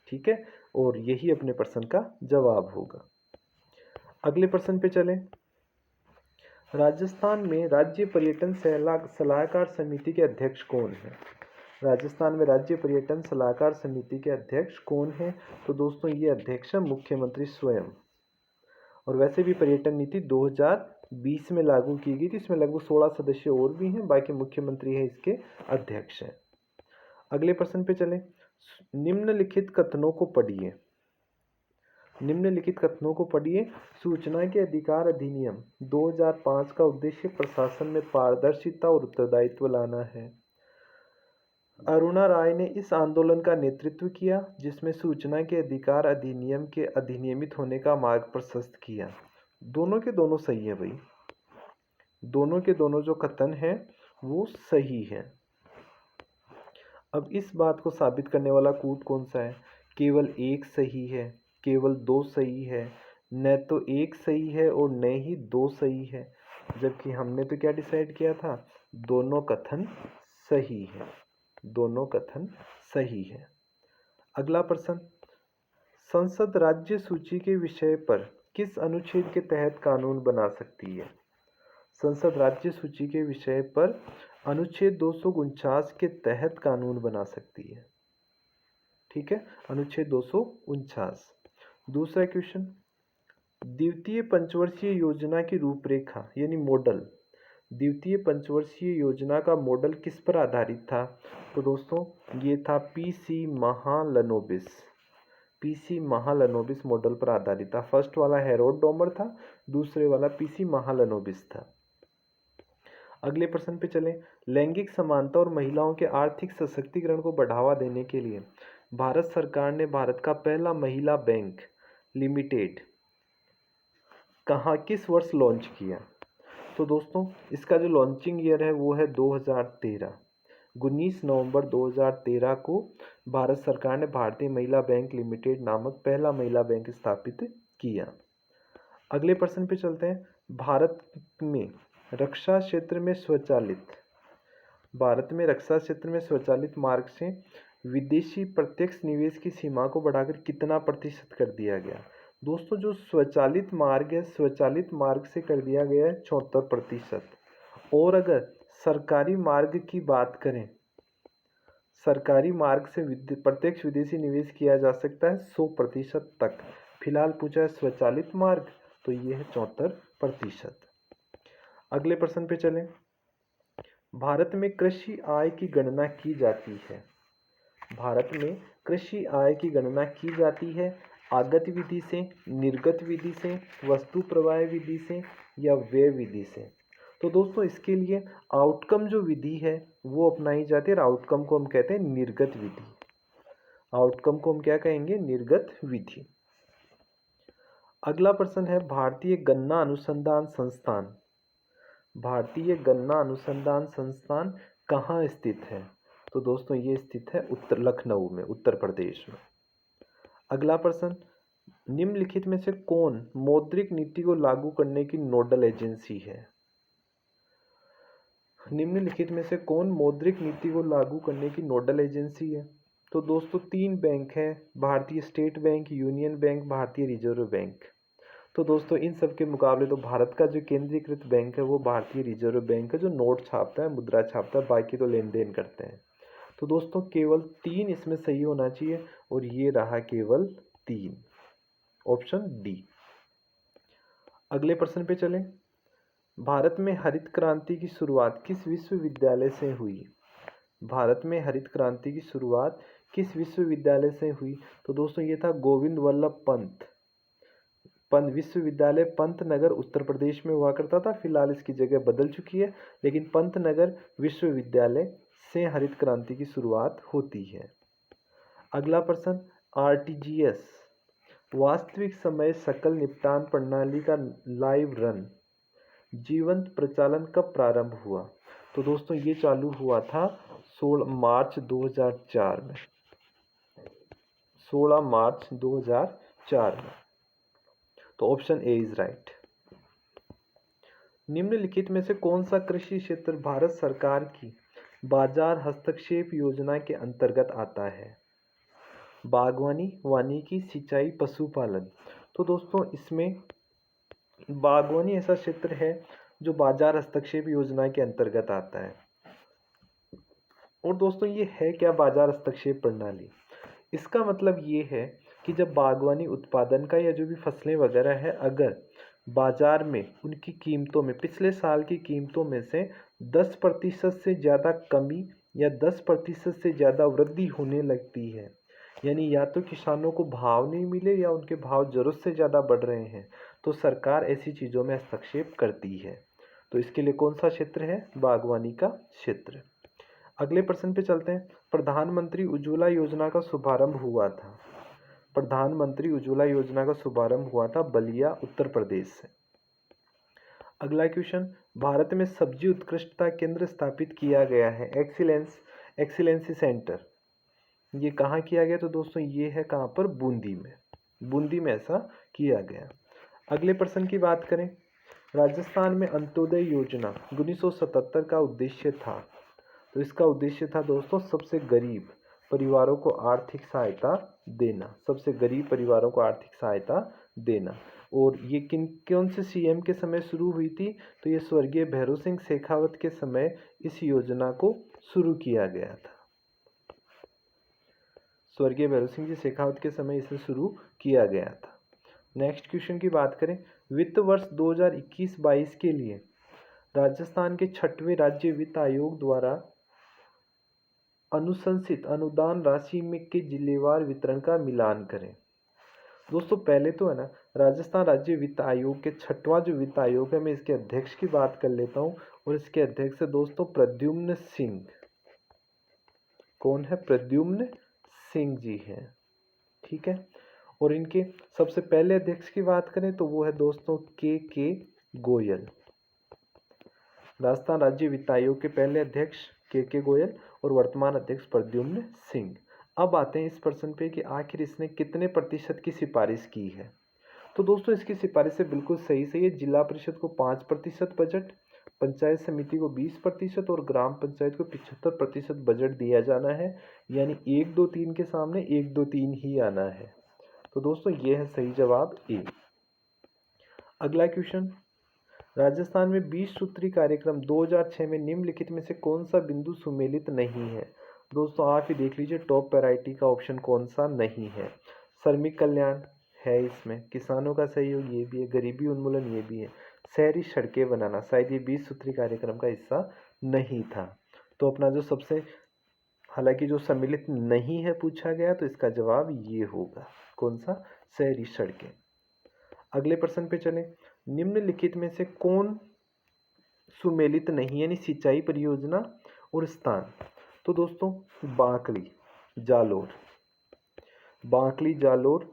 ठीक है, और यही अपने प्रश्न का जवाब होगा। अगले प्रश्न पे चलें। राजस्थान में राज्य पर्यटन सलाहकार समिति के अध्यक्ष कौन है? राजस्थान में राज्य पर्यटन सलाहकार समिति के अध्यक्ष कौन है? तो दोस्तों ये अध्यक्ष है मुख्यमंत्री स्वयं। और वैसे भी पर्यटन नीति 2020 में लागू की गई थी। इसमें लगभग 16 सदस्य और भी हैं, बाकी मुख्यमंत्री है इसके अध्यक्ष हैं। अगले प्रश्न पे चलें। निम्नलिखित कथनों को पढ़िए। निम्नलिखित कथनों को पढ़िए। सूचना के अधिकार अधिनियम 2005 का उद्देश्य प्रशासन में पारदर्शिता और उत्तरदायित्व लाना है। अरुणा राय ने इस आंदोलन का नेतृत्व किया जिसमें सूचना के अधिकार अधिनियम के अधिनियमित होने का मार्ग प्रशस्त किया। दोनों के दोनों सही है भाई, दोनों के दोनों जो कथन है वो सही है। अब इस बात को साबित करने वाला कूट कौन सा है? केवल एक सही है, केवल दो सही है, न तो एक सही है और न ही दो सही है, जबकि हमने तो क्या डिसाइड किया था? दोनों कथन सही है, दोनों कथन सही है। अगला प्रश्न। संसद राज्य सूची के विषय पर किस अनुच्छेद के तहत कानून बना सकती है? संसद राज्य सूची के विषय पर अनुच्छेद 249 के तहत कानून बना सकती है, ठीक है, अनुच्छेद 249। दूसरा क्वेश्चन। द्वितीय पंचवर्षीय योजना की रूपरेखा यानी मॉडल, द्वितीय पंचवर्षीय योजना का मॉडल किस पर आधारित था? तो दोस्तों ये था PC Mahalanobis, PC Mahalanobis model पर आधारित था। फर्स्ट वाला हेरोड डोमर था, दूसरे वाला पीसी महालनोबिस था। अगले प्रश्न पे चलें। लैंगिक समानता और महिलाओं के आर्थिक सशक्तिकरण को बढ़ावा देने के लिए भारत सरकार ने भारत का पहला महिला बैंक लिमिटेड कहाँ किस वर्ष लॉन्च किया? तो दोस्तों इसका जो लॉन्चिंग ईयर है वो है 2013। 19 नवंबर 2013 को भारत सरकार ने भारतीय महिला बैंक लिमिटेड नामक पहला महिला बैंक स्थापित किया। अगले प्रश्न पे चलते हैं। भारत में रक्षा क्षेत्र में स्वचालित मार्ग से विदेशी प्रत्यक्ष निवेश की सीमा को बढ़ाकर कितना प्रतिशत कर दिया गया? दोस्तों जो स्वचालित मार्ग है, स्वचालित मार्ग से कर दिया गया है 74%। और अगर सरकारी मार्ग की बात करें, सरकारी मार्ग से प्रत्यक्ष विदेशी निवेश किया जा सकता है 100% तक। फिलहाल पूछा है स्वचालित मार्ग, तो ये है 74%। अगले प्रश्न पे चलें। भारत में कृषि आय की गणना की जाती है। भारत में कृषि आय की गणना की जाती है आगत विधि से, निर्गत विधि से, वस्तु प्रवाह विधि से या व्यय विधि से। तो दोस्तों इसके लिए आउटकम जो विधि है वो अपनाई जाती है और आउटकम को हम कहते हैं निर्गत विधि। आउटकम को हम क्या कहेंगे? निर्गत विधि। अगला प्रश्न है भारतीय गन्ना अनुसंधान संस्थान। भारतीय गन्ना अनुसंधान संस्थान कहाँ स्थित है? तो दोस्तों ये स्थित है लखनऊ में, उत्तर प्रदेश में। अगला प्रश्न। निम्नलिखित में से कौन मौद्रिक नीति को लागू करने की नोडल एजेंसी है? निम्नलिखित में से कौन मौद्रिक नीति को लागू करने की नोडल एजेंसी है? तो दोस्तों 3 बैंक हैं, भारतीय स्टेट बैंक, यूनियन बैंक, भारतीय रिजर्व बैंक। तो दोस्तों इन सब के मुकाबले तो भारत का जो केंद्रीकृत बैंक है वो भारतीय रिजर्व बैंक है, जो नोट छापता है, मुद्रा छापता है, बाकी तो लेन देन करते हैं। तो दोस्तों केवल 3 इसमें सही होना चाहिए और ये रहा केवल 3, ऑप्शन डी। अगले प्रश्न पे चलें। भारत में हरित क्रांति की शुरुआत किस विश्वविद्यालय से हुई? भारत में हरित क्रांति की शुरुआत किस विश्वविद्यालय से हुई? तो दोस्तों ये था गोविंद वल्लभ पंत विश्वविद्यालय, पंतनगर उत्तर प्रदेश में हुआ करता था। फिलहाल इसकी जगह बदल चुकी है, लेकिन पंतनगर विश्वविद्यालय से हरित क्रांति की शुरुआत होती है। अगला प्रश्न। आरटीजीएस वास्तविक समय सकल निपटान प्रणाली का लाइव रन जीवंत प्रचालन कब प्रारंभ हुआ? तो दोस्तों ये चालू हुआ था 16 मार्च 2004 में। 16 मार्च 2004 में। तो ऑप्शन ए इज राइट। निम्नलिखित में से कौन सा कृषि क्षेत्र भारत सरकार की बाजार हस्तक्षेप योजना के अंतर्गत आता है? बागवानी, वानिकी, सिंचाई, पशुपालन। तो दोस्तों इसमें बागवानी ऐसा क्षेत्र है जो बाजार हस्तक्षेप योजना के अंतर्गत आता है। और दोस्तों ये है क्या बाजार हस्तक्षेप प्रणाली? इसका मतलब ये है कि जब बागवानी उत्पादन का या जो भी फसलें वगैरह है, अगर बाजार में उनकी कीमतों में पिछले साल की कीमतों में से 10% से ज़्यादा कमी या 10% से ज़्यादा वृद्धि होने लगती है, यानी या तो किसानों को भाव नहीं मिले या उनके भाव ज़रूरत से ज़्यादा बढ़ रहे हैं, तो सरकार ऐसी चीज़ों में हस्तक्षेप करती है। तो इसके लिए कौन सा क्षेत्र है? बागवानी का क्षेत्र। अगले प्रश्न पे चलते हैं। प्रधानमंत्री उज्ज्वला योजना का शुभारंभ हुआ था। प्रधानमंत्री उज्ज्वला योजना का शुभारंभ हुआ था बलिया, उत्तर प्रदेश से। अगला क्वेश्चन, भारत में सब्जी उत्कृष्टता केंद्र स्थापित किया गया है, एक्सीलेंसी सेंटर, ये कहाँ किया गया? तो दोस्तों ये है कहाँ पर? बूंदी में। बूंदी में ऐसा किया गया। अगले प्रश्न की बात करें, राजस्थान में अंत्योदय योजना 1977 का उद्देश्य था। तो इसका उद्देश्य था दोस्तों सबसे गरीब परिवारों को आर्थिक सहायता देना, सबसे गरीब परिवारों को आर्थिक सहायता देना। और ये कौन से सीएम के समय शुरू हुई थी? तो ये स्वर्गीय भैरों सिंह शेखावत के समय इस योजना को शुरू किया गया था। स्वर्गीय भैरों सिंह जी शेखावत के समय इसे शुरू किया गया था। नेक्स्ट क्वेश्चन की बात करें, वित्त वर्ष 2021-22 के लिए राजस्थान के 6वें राज्य वित्त आयोग द्वारा अनुशंसित अनुदान राशि में के जिलेवार वितरण का मिलान करें। दोस्तों पहले तो है ना, राजस्थान राज्य वित्त आयोग के 6वां जो वित्त आयोग है, मैं इसके अध्यक्ष की बात कर लेता हूँ। और इसके अध्यक्ष है दोस्तों प्रद्युम्न सिंह। कौन है? प्रद्युम्न सिंह जी हैं। ठीक है। और इनके सबसे पहले अध्यक्ष की बात करें तो वो है दोस्तों के गोयल। राजस्थान राज्य वित्त आयोग के पहले अध्यक्ष के गोयल और वर्तमान अध्यक्ष प्रद्युम्न सिंह। अब आते हैं इस प्रश्न पे कि आखिर इसने कितने प्रतिशत की सिफारिश की है। तो दोस्तों इसकी सिफारिश बिल्कुल सही है। जिला परिषद को 5% बजट, पंचायत समिति को 20% और ग्राम पंचायत को 75% बजट दिया जाना है, यानी 1 2 3 के सामने 1 2 3 ही आना है। तो दोस्तों ये है सही जवाब ए। अगला क्वेश्चन, राजस्थान में 20 सूत्री कार्यक्रम 2006 में निम्नलिखित में से कौन सा बिंदु सुमेलित नहीं है? दोस्तों आप ही देख लीजिए टॉप प्रायोरिटी का ऑप्शन कौन सा नहीं है। श्रमिक कल्याण है, इसमें किसानों का सहयोग ये भी है, गरीबी उन्मूलन ये भी है, शहरी सड़कें बनाना शायद ये 20 सूत्री कार्यक्रम का हिस्सा नहीं था। तो अपना जो सबसे, हालांकि जो सम्मिलित नहीं है पूछा गया, तो इसका जवाब ये होगा, कौन सा? शहरी सड़कें। अगले प्रश्न पे चलें, निम्नलिखित में से कौन सुमेलित नहीं, यानी सिंचाई परियोजना और स्थान? तो दोस्तों बांकली जालोर, बांकली जालोर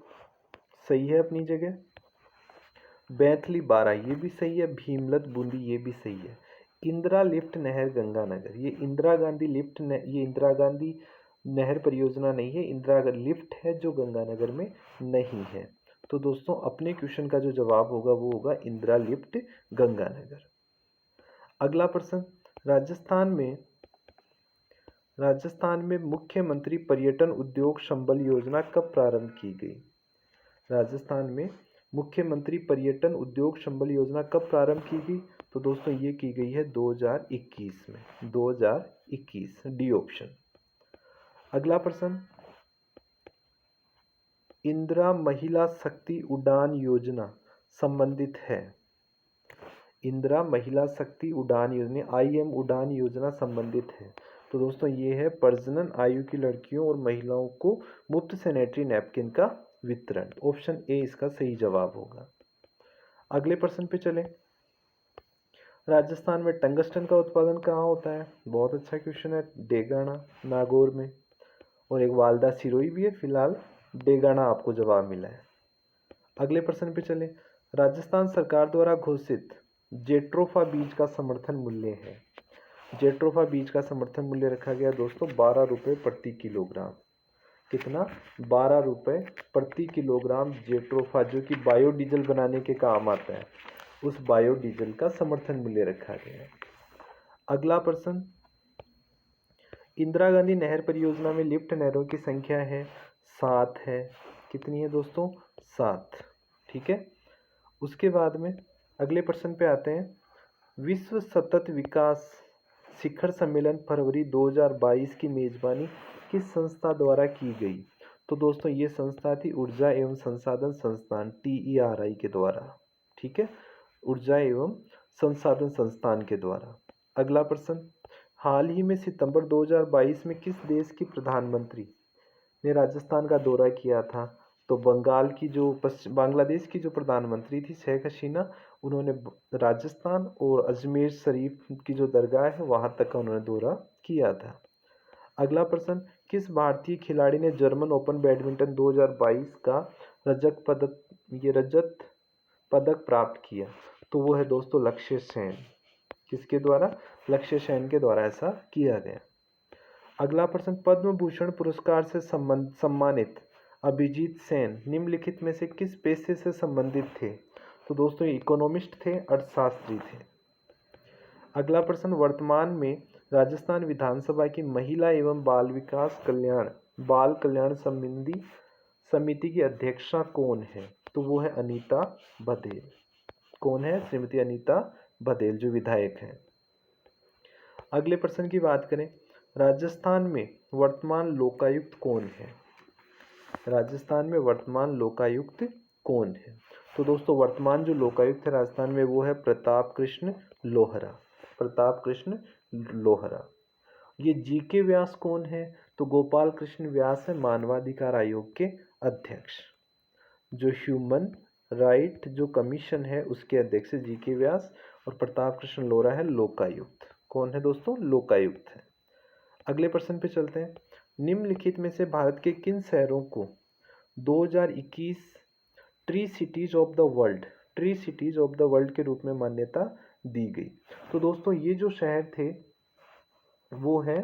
सही है अपनी जगह। बैतली बारा ये भी सही है। भीमलत बूंदी ये भी सही है। इंदिरा लिफ्ट नहर गंगानगर, ये इंदिरा गांधी लिफ्ट ये इंदिरा गांधी नहर परियोजना नहीं है, इंदिरा लिफ्ट है जो गंगानगर में नहीं है। तो दोस्तों अपने क्वेश्चन का जो जवाब होगा वो होगा इंदिरा लिफ्ट गंगानगर। अगला प्रश्न, राजस्थान में मुख्यमंत्री पर्यटन उद्योग संबल योजना कब प्रारंभ की गई? राजस्थान में मुख्यमंत्री पर्यटन उद्योग संबल योजना कब प्रारंभ की गई? तो दोस्तों ये की गई है 2021 में, 2021 डी ऑप्शन। अगला प्रश्न, इंदिरा महिला शक्ति उड़ान योजना संबंधित है। इंदिरा महिला शक्ति उड़ान योजना IM उड़ान योजना संबंधित है। तो दोस्तों ये है प्रजनन आयु की लड़कियों और महिलाओं को मुफ्त सैनिटरी नैपकिन का वितरण। ऑप्शन ए इसका सही जवाब होगा। अगले प्रश्न पे चलें, राजस्थान में टंगस्टन का उत्पादन कहाँ होता है? बहुत अच्छा क्वेश्चन है। डेगाना नागौर में, और एक वालदा सिरोही भी है। फिलहाल डेगाना आपको जवाब मिला है। अगले प्रश्न पे चलें, राजस्थान सरकार द्वारा घोषित जेट्रोफा बीज का समर्थन मूल्य है? जेट्रोफा बीज का समर्थन मूल्य रखा गया दोस्तों 12 रुपये प्रति किलोग्राम। कितना? 12 रुपये प्रति किलोग्राम जेट्रोफा, जो कि बायोडीजल बनाने के काम आता है, उस बायोडीजल का समर्थन मूल्य रखा गया है। अगला प्रश्न, इंदिरा गांधी नहर परियोजना में लिफ्ट नहरों की संख्या है 7 है। कितनी है दोस्तों? 7। ठीक है। उसके बाद में अगले प्रश्न पे आते हैं, विश्व सतत विकास शिखर सम्मेलन फरवरी 2022 की मेजबानी किस संस्था द्वारा की गई? तो दोस्तों ये संस्था थी ऊर्जा एवं संसाधन संस्थान TERI के द्वारा। ठीक है, ऊर्जा एवं संसाधन संस्थान के द्वारा। अगला प्रश्न, हाल ही में सितंबर 2022 में किस देश की प्रधानमंत्री ने राजस्थान का दौरा किया था? तो बांग्लादेश की जो प्रधानमंत्री थी शेख हसीना, उन्होंने राजस्थान और अजमेर शरीफ की जो दरगाह है वहां तक का उन्होंने दौरा किया था। अगला प्रश्न, किस भारतीय खिलाड़ी ने जर्मन ओपन बैडमिंटन 2022 का रजत पदक प्राप्त किया? तो वो है दोस्तों लक्ष्य सेन। किसके द्वारा? लक्ष्य सेन के द्वारा ऐसा किया गया। अगला प्रश्न, पद्म भूषण पुरस्कार से सम्मानित अभिजीत सेन निम्नलिखित में से किस पेशे से संबंधित थे? तो दोस्तों इकोनॉमिस्ट थे, अर्थशास्त्री थे। अगला प्रश्न, वर्तमान में राजस्थान विधानसभा की महिला एवं बाल कल्याण समिति की अध्यक्षा कौन है? तो वो है अनीता बघेल। कौन है? श्रीमती अनीता बघेल, जो विधायक हैं। अगले प्रश्न की बात करें, राजस्थान में वर्तमान लोकायुक्त कौन है? राजस्थान में वर्तमान लोकायुक्त कौन है? तो दोस्तों वर्तमान जो लोकायुक्त है राजस्थान में वो है प्रताप कृष्ण लोहरा। प्रताप कृष्ण लोहरा। ये जीके व्यास कौन है? तो गोपाल कृष्ण व्यास है मानवाधिकार आयोग के अध्यक्ष। जो ह्यूमन राइट जो कमीशन है उसके अध्यक्ष जीके व्यास, और प्रताप कृष्ण लोहरा है लोकायुक्त। कौन है दोस्तों? लोकायुक्त है। अगले प्रश्न पे चलते हैं, निम्नलिखित में से भारत के किन शहरों को 2021 tree cities of the world के रूप में मान्यता दी गई? तो दोस्तों ये जो शहर थे वो है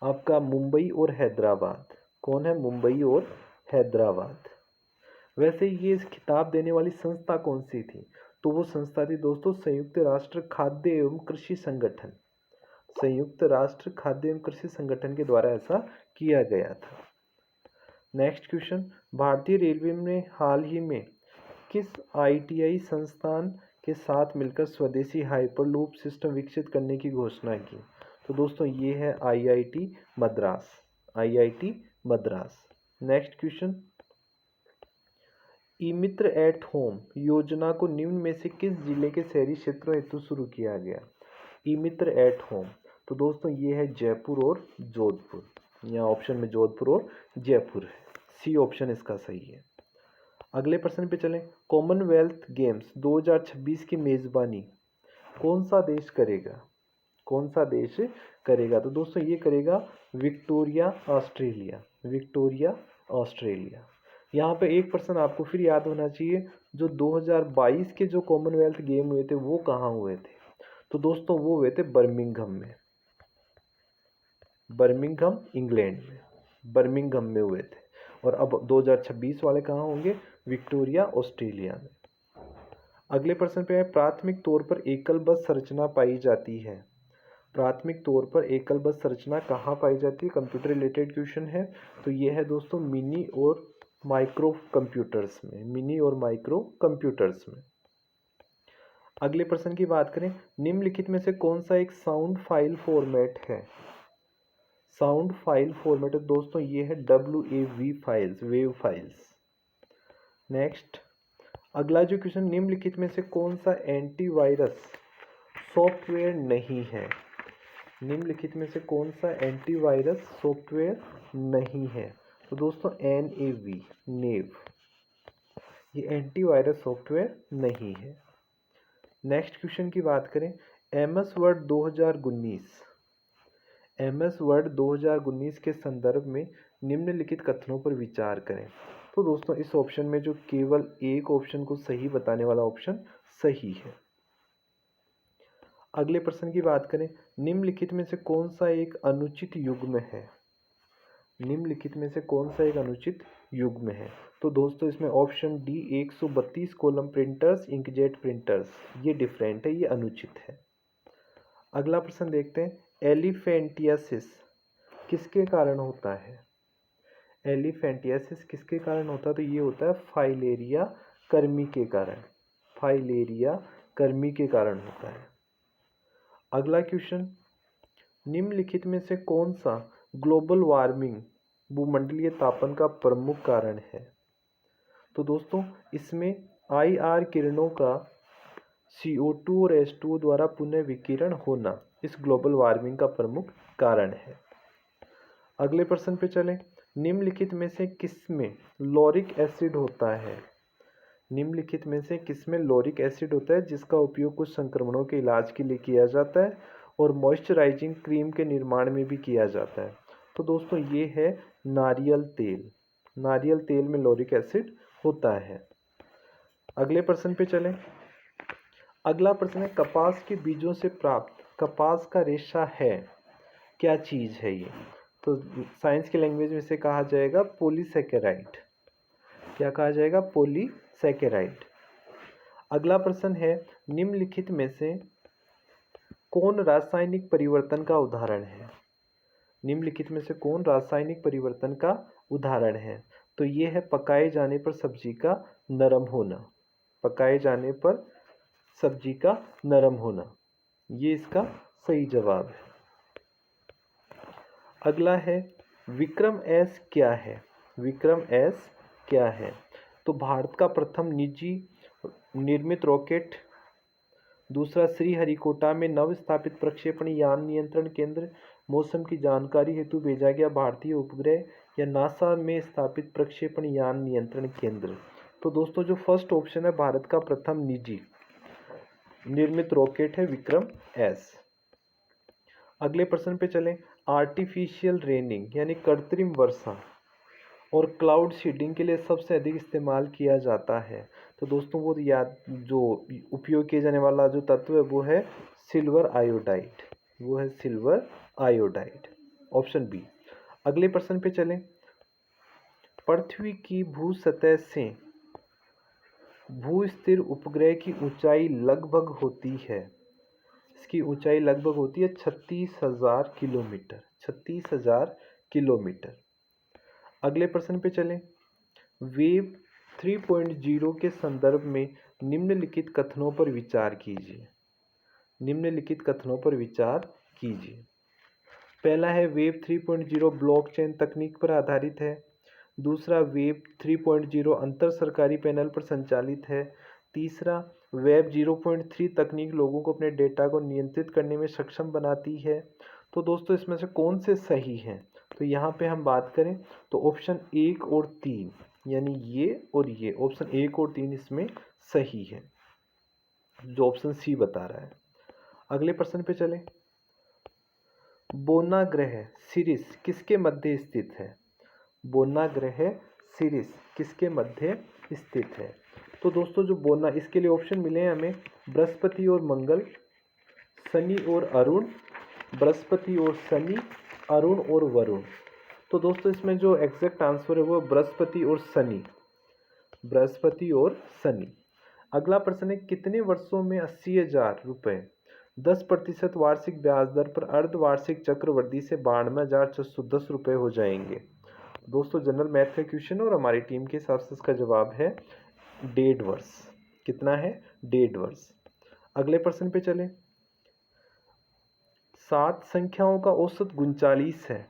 आपका मुंबई और हैदराबाद। कौन है? मुंबई और हैदराबाद। वैसे ये खिताब देने वाली संस्था कौन सी थी? तो वो संस्था थी दोस्तों संयुक्त राष्ट्र खाद्य एवं कृषि संगठन। संयुक्त राष्ट्र खाद्य एवं कृषि संगठन के द्वारा ऐसा किया गया था। नेक्स्ट क्वेश्चन, भारतीय रेलवे ने हाल ही में किस ITI संस्थान के साथ मिलकर स्वदेशी हाइपरलूप सिस्टम विकसित करने की घोषणा की? तो दोस्तों ये है IIT Madras. IIT Madras. Next question, E Mitra at home योजना को निम्न में से किस जिले के शहरी क्षेत्रों हेतु शुरू किया गया? ई मित्र एट होम, तो दोस्तों ये है जयपुर और जोधपुर। यहाँ ऑप्शन में जोधपुर और जयपुर है, सी ऑप्शन इसका सही है। अगले प्रश्न पे चलें, कॉमनवेल्थ गेम्स 2026 की मेजबानी कौन सा देश करेगा? कौन सा देश करेगा? तो दोस्तों ये करेगा विक्टोरिया ऑस्ट्रेलिया। Victoria Australia. यहाँ पे एक प्रश्न आपको फिर याद होना चाहिए, जो 2022 के जो कॉमनवेल्थ गेम हुए थे वो कहाँ हुए थे? तो दोस्तों वो हुए थे बर्मिंघम में। बर्मिंघम इंग्लैंड में, बर्मिंघम में हुए थे। और अब 2026 वाले कहाँ होंगे? विक्टोरिया ऑस्ट्रेलिया में। अगले प्रश्न पे है, प्राथमिक तौर पर एकल बस संरचना पाई जाती है। प्राथमिक तौर पर एकल बस संरचना कहाँ पाई जाती है? कंप्यूटर रिलेटेड क्वेश्चन है। तो ये है दोस्तों मिनी और माइक्रो कंप्यूटर्स में। मिनी और माइक्रो कंप्यूटर्स में। अगले प्रश्न की बात करें, निम्नलिखित में से कौन सा एक साउंड फाइल फॉर्मेट है? साउंड फाइल फॉर्मेट है दोस्तों ये है WAV files, wave files. Next, अगला जो क्वेश्चन, निम्नलिखित में से कौन सा एंटीवायरस सॉफ्टवेयर नहीं है? निम्नलिखित में से कौन सा एंटीवायरस सॉफ्टवेयर नहीं है? तो दोस्तों नेव, ये एंटीवायरस सॉफ्टवेयर नहीं है। नेक्स्ट क्वेश्चन की बात करें, MS वर्ड 2019 के संदर्भ में निम्नलिखित कथनों पर विचार करें। तो दोस्तों इस ऑप्शन में जो केवल एक ऑप्शन को सही बताने वाला ऑप्शन सही है। अगले प्रश्न की बात करें, निम्नलिखित में से कौन सा एक अनुचित युग्म है? निम्नलिखित में से कौन सा एक अनुचित युग्म है? तो दोस्तों इसमें option D 132 column printers, inkjet printers, ये डिफरेंट है, ये अनुचित है। अगला प्रश्न देखते हैं, एलिफेंटियासिस किसके कारण होता है? एलिफेंटियासिस किसके कारण होता है? तो ये होता है फाइलेरिया कर्मी के कारण। फाइलेरिया कर्मी के कारण होता है। अगला क्वेश्चन, निम्नलिखित में से कौन सा ग्लोबल वार्मिंग भूमंडलीय तापन का प्रमुख कारण है? तो दोस्तों इसमें IR किरणों का CO2 और H2O द्वारा पुनः विकिरण होना इस ग्लोबल वार्मिंग का प्रमुख कारण है। अगले प्रश्न पे चलें, निम्नलिखित में से किसमें लॉरिक एसिड होता है? निम्नलिखित में से किसमें लॉरिक एसिड होता है जिसका उपयोग कुछ संक्रमणों के इलाज के लिए किया जाता है और मॉइस्चराइजिंग क्रीम के निर्माण में भी किया जाता है? तो दोस्तों ये है नारियल तेल। नारियल तेल में लॉरिक एसिड होता है। अगले प्रश्न पे चलें। अगला प्रश्न है, कपास के बीजों से प्राप्त कपास का रेशा है, क्या चीज़ है ये? तो साइंस की लैंग्वेज में इसे कहा जाएगा पॉलीसैकेराइड। क्या कहा जाएगा? पॉलीसैकेराइड। अगला प्रश्न है, निम्नलिखित में से कौन रासायनिक परिवर्तन का उदाहरण है? निम्नलिखित में से कौन रासायनिक परिवर्तन का उदाहरण है? तो ये है पकाए जाने पर सब्जी का नरम होना। पकाए जाने पर सब्जी का नरम होना, ये इसका सही जवाब है। अगला है, विक्रम एस क्या है? विक्रम एस क्या है? तो भारत का प्रथम निजी निर्मित रॉकेट। दूसरा, श्रीहरिकोटा में नव स्थापित प्रक्षेपण यान नियंत्रण केंद्र। मौसम की जानकारी हेतु भेजा गया भारतीय उपग्रह, या नासा में स्थापित प्रक्षेपण यान नियंत्रण केंद्र। तो दोस्तों जो फर्स्ट ऑप्शन है, भारत का प्रथम निजी निर्मित रॉकेट है विक्रम एस। अगले प्रश्न पे चलें, आर्टिफिशियल रेनिंग यानी कृत्रिम वर्षा और क्लाउड सीडिंग के लिए सबसे अधिक इस्तेमाल किया जाता है। तो दोस्तों वो याद जो उपयोग किया जाने वाला जो तत्व है वो है सिल्वर आयोडाइड। वो है सिल्वर आयोडाइड, ऑप्शन बी। अगले प्रश्न पे चलें, पृथ्वी की भू सतह से भू स्थिर उपग्रह की ऊंचाई लगभग होती है। इसकी ऊंचाई लगभग होती है 36,000 किलोमीटर। 36,000 किलोमीटर। अगले प्रश्न पे चलें, वेब 3.0 के संदर्भ में निम्नलिखित कथनों पर विचार कीजिए। निम्नलिखित कथनों पर विचार कीजिए। पहला है, वेब 3.0 ब्लॉकचेन तकनीक पर आधारित है। दूसरा, वेब 3.0 अंतर सरकारी पैनल पर संचालित है। तीसरा, वेब 0.3 तकनीक लोगों को अपने डेटा को नियंत्रित करने में सक्षम बनाती है। तो दोस्तों इसमें से कौन से सही हैं? तो यहाँ पे हम बात करें तो ऑप्शन 1 और 3 यानी ये और ये, ऑप्शन 1 और 3 इसमें सही है, जो ऑप्शन सी बता रहा है। अगले प्रश्न पे चलें, बोना ग्रह सिरिस किसके मध्य स्थित है? बोना ग्रह सिरिस किसके मध्य स्थित है? तो दोस्तों जो बोना, इसके लिए ऑप्शन मिले हैं हमें, बृहस्पति और मंगल, शनि और अरुण, बृहस्पति और शनि, अरुण और वरुण। तो दोस्तों इसमें जो एग्जैक्ट आंसर है वो बृहस्पति और शनि। बृहस्पति और शनि। अगला प्रश्न है, कितने वर्षों में 80,000 रुपये 10% वार्षिक ब्याज दर पर अर्धवार्षिक चक्रवृद्धि से 92,610 रुपये हो जाएंगे? दोस्तों जनरल मैथ का क्वेश्चन और हमारी टीम के हिसाब से इसका जवाब है 1.5 वर्ष। कितना है? 1.5 वर्ष। अगले प्रश्न पे चलें, 7 संख्याओं का औसत 39 है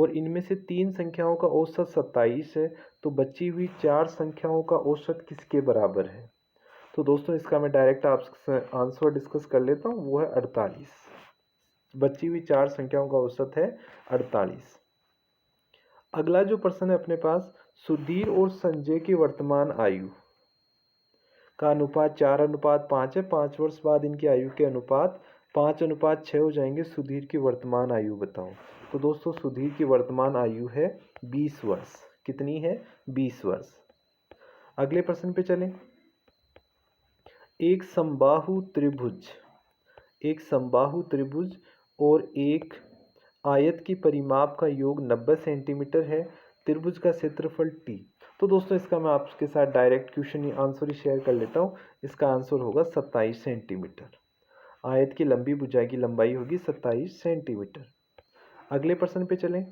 और इनमें से 3 संख्याओं का औसत 27 है, तो बची हुई 4 संख्याओं का औसत किसके बराबर है? तो दोस्तों इसका मैं डायरेक्ट आपसे आंसर डिस्कस कर लेता हूँ, वो है 48। बची हुई 4 संख्याओं का औसत है 48। अगला जो प्रश्न है अपने पास, सुधीर और संजय की वर्तमान आयु का अनुपात 4:5 है। 5 वर्ष बाद इनकी आयु के अनुपात 5:6 हो जाएंगे। सुधीर की वर्तमान आयु बताओ। तो दोस्तों सुधीर की वर्तमान आयु है 20 वर्ष। कितनी है? 20 वर्ष। अगले प्रश्न पे चलें, एक समबाहु त्रिभुज एक समबाहु त्रिभुज और एक आयत की परिमाप का योग 90 सेंटीमीटर है। त्रिभुज का क्षेत्रफल t। तो दोस्तों इसका मैं आपके साथ डायरेक्ट क्वेश्चन आंसर ही शेयर कर लेता हूँ। इसका आंसर होगा 27 सेंटीमीटर। आयत की लंबी भुजा की लंबाई होगी 27 सेंटीमीटर। अगले प्रश्न पे चलें।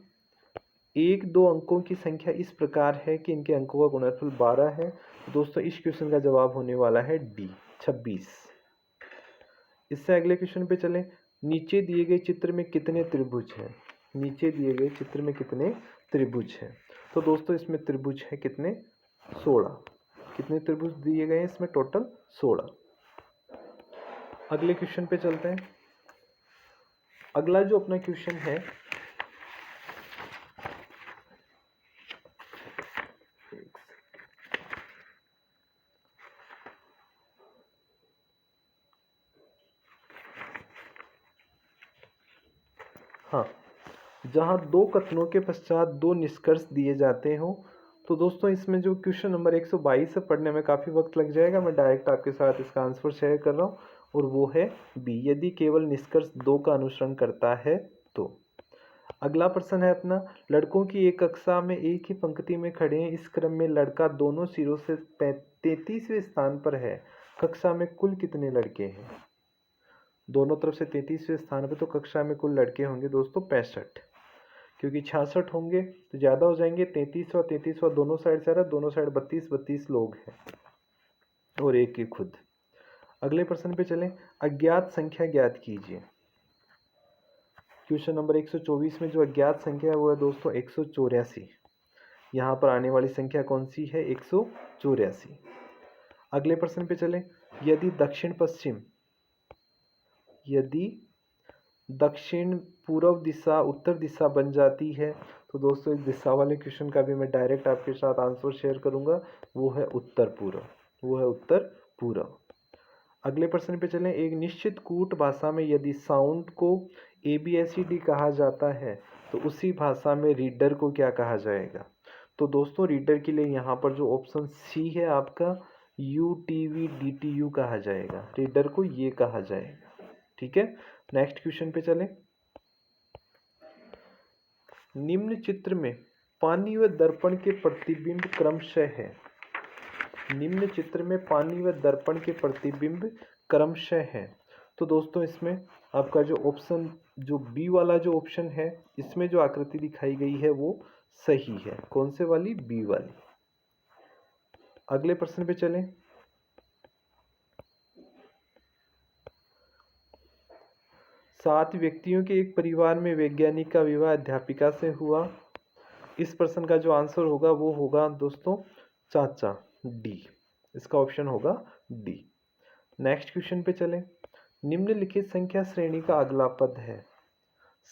एक दो अंकों की संख्या इस प्रकार है कि इनके अंकों का गुणनफल 12 है। दोस्तों इस क्वेश्चन का जवाब होने वाला है डी 26। इससे अगले क्वेश्चन पे चलें। नीचे दिए गए चित्र में कितने त्रिभुज हैं? नीचे दिए गए चित्र में कितने त्रिभुज हैं? तो दोस्तों इसमें त्रिभुज है कितने? 16। कितने त्रिभुज दिए गए हैं इसमें? टोटल 16। अगले क्वेश्चन पे चलते हैं। अगला जो अपना क्वेश्चन है हाँ, जहाँ दो कथनों के पश्चात दो निष्कर्ष दिए जाते हो। तो दोस्तों इसमें जो क्वेश्चन नंबर 122 है, पढ़ने में काफ़ी वक्त लग जाएगा। मैं डायरेक्ट आपके साथ इसका आंसर शेयर कर रहा हूँ और वो है बी, यदि केवल निष्कर्ष दो का अनुसरण करता है तो। अगला प्रश्न है अपना, लड़कों की एक कक्षा में एक ही पंक्ति में खड़े हैं। इस क्रम में लड़का दोनों सिरों से 33वें स्थान पर है। कक्षा में कुल कितने लड़के हैं? दोनों तरफ से 33वें स्थान पर, तो कक्षा में कुल लड़के होंगे दोस्तों 65, क्योंकि 66 होंगे तो ज़्यादा हो जाएंगे। 33वां दोनों साइड से आ रहा है, दोनों साइड 32 लोग हैं और एक ही खुद। अगले प्रश्न पे चलें। अज्ञात संख्या ज्ञात कीजिए। क्वेश्चन नंबर 124 में जो अज्ञात संख्या है वो है दोस्तों 184। यहाँ पर आने वाली संख्या कौन सी है? 184। अगले प्रश्न पे चलें। यदि दक्षिण पूर्व दिशा उत्तर दिशा बन जाती है, तो दोस्तों इस दिशा वाले क्वेश्चन का भी मैं डायरेक्ट आपके साथ आंसर शेयर करूंगा। वो है उत्तर पूर्व। अगले प्रश्न पे चलें। एक निश्चित कूट भाषा में यदि साउंड को ABCD कहा जाता है तो उसी भाषा में रीडर को क्या कहा जाएगा? तो दोस्तों रीडर के लिए यहाँ पर जो ऑप्शन सी है आपका UTVDTU कहा जाएगा। रीडर को ये कहा जाएगा। ठीक है, नेक्स्ट क्वेश्चन पे चलें। निम्न चित्र में पानी व दर्पण के प्रतिबिंब क्रमशः है। निम्न चित्र में पानी व दर्पण के प्रतिबिंब क्रमशः है। तो दोस्तों इसमें आपका जो ऑप्शन जो बी वाला जो ऑप्शन है, इसमें जो आकृति दिखाई गई है वो सही है। कौन से वाली? बी वाली। अगले प्रश्न पे चलें। सात व्यक्तियों के एक परिवार में वैज्ञानिक का विवाह अध्यापिका से हुआ। इस प्रश्न का जो आंसर होगा वो होगा दोस्तों चाचा, डी। इसका ऑप्शन होगा डी। नेक्स्ट क्वेश्चन पे चलें। निम्नलिखित संख्या श्रेणी का अगला पद है।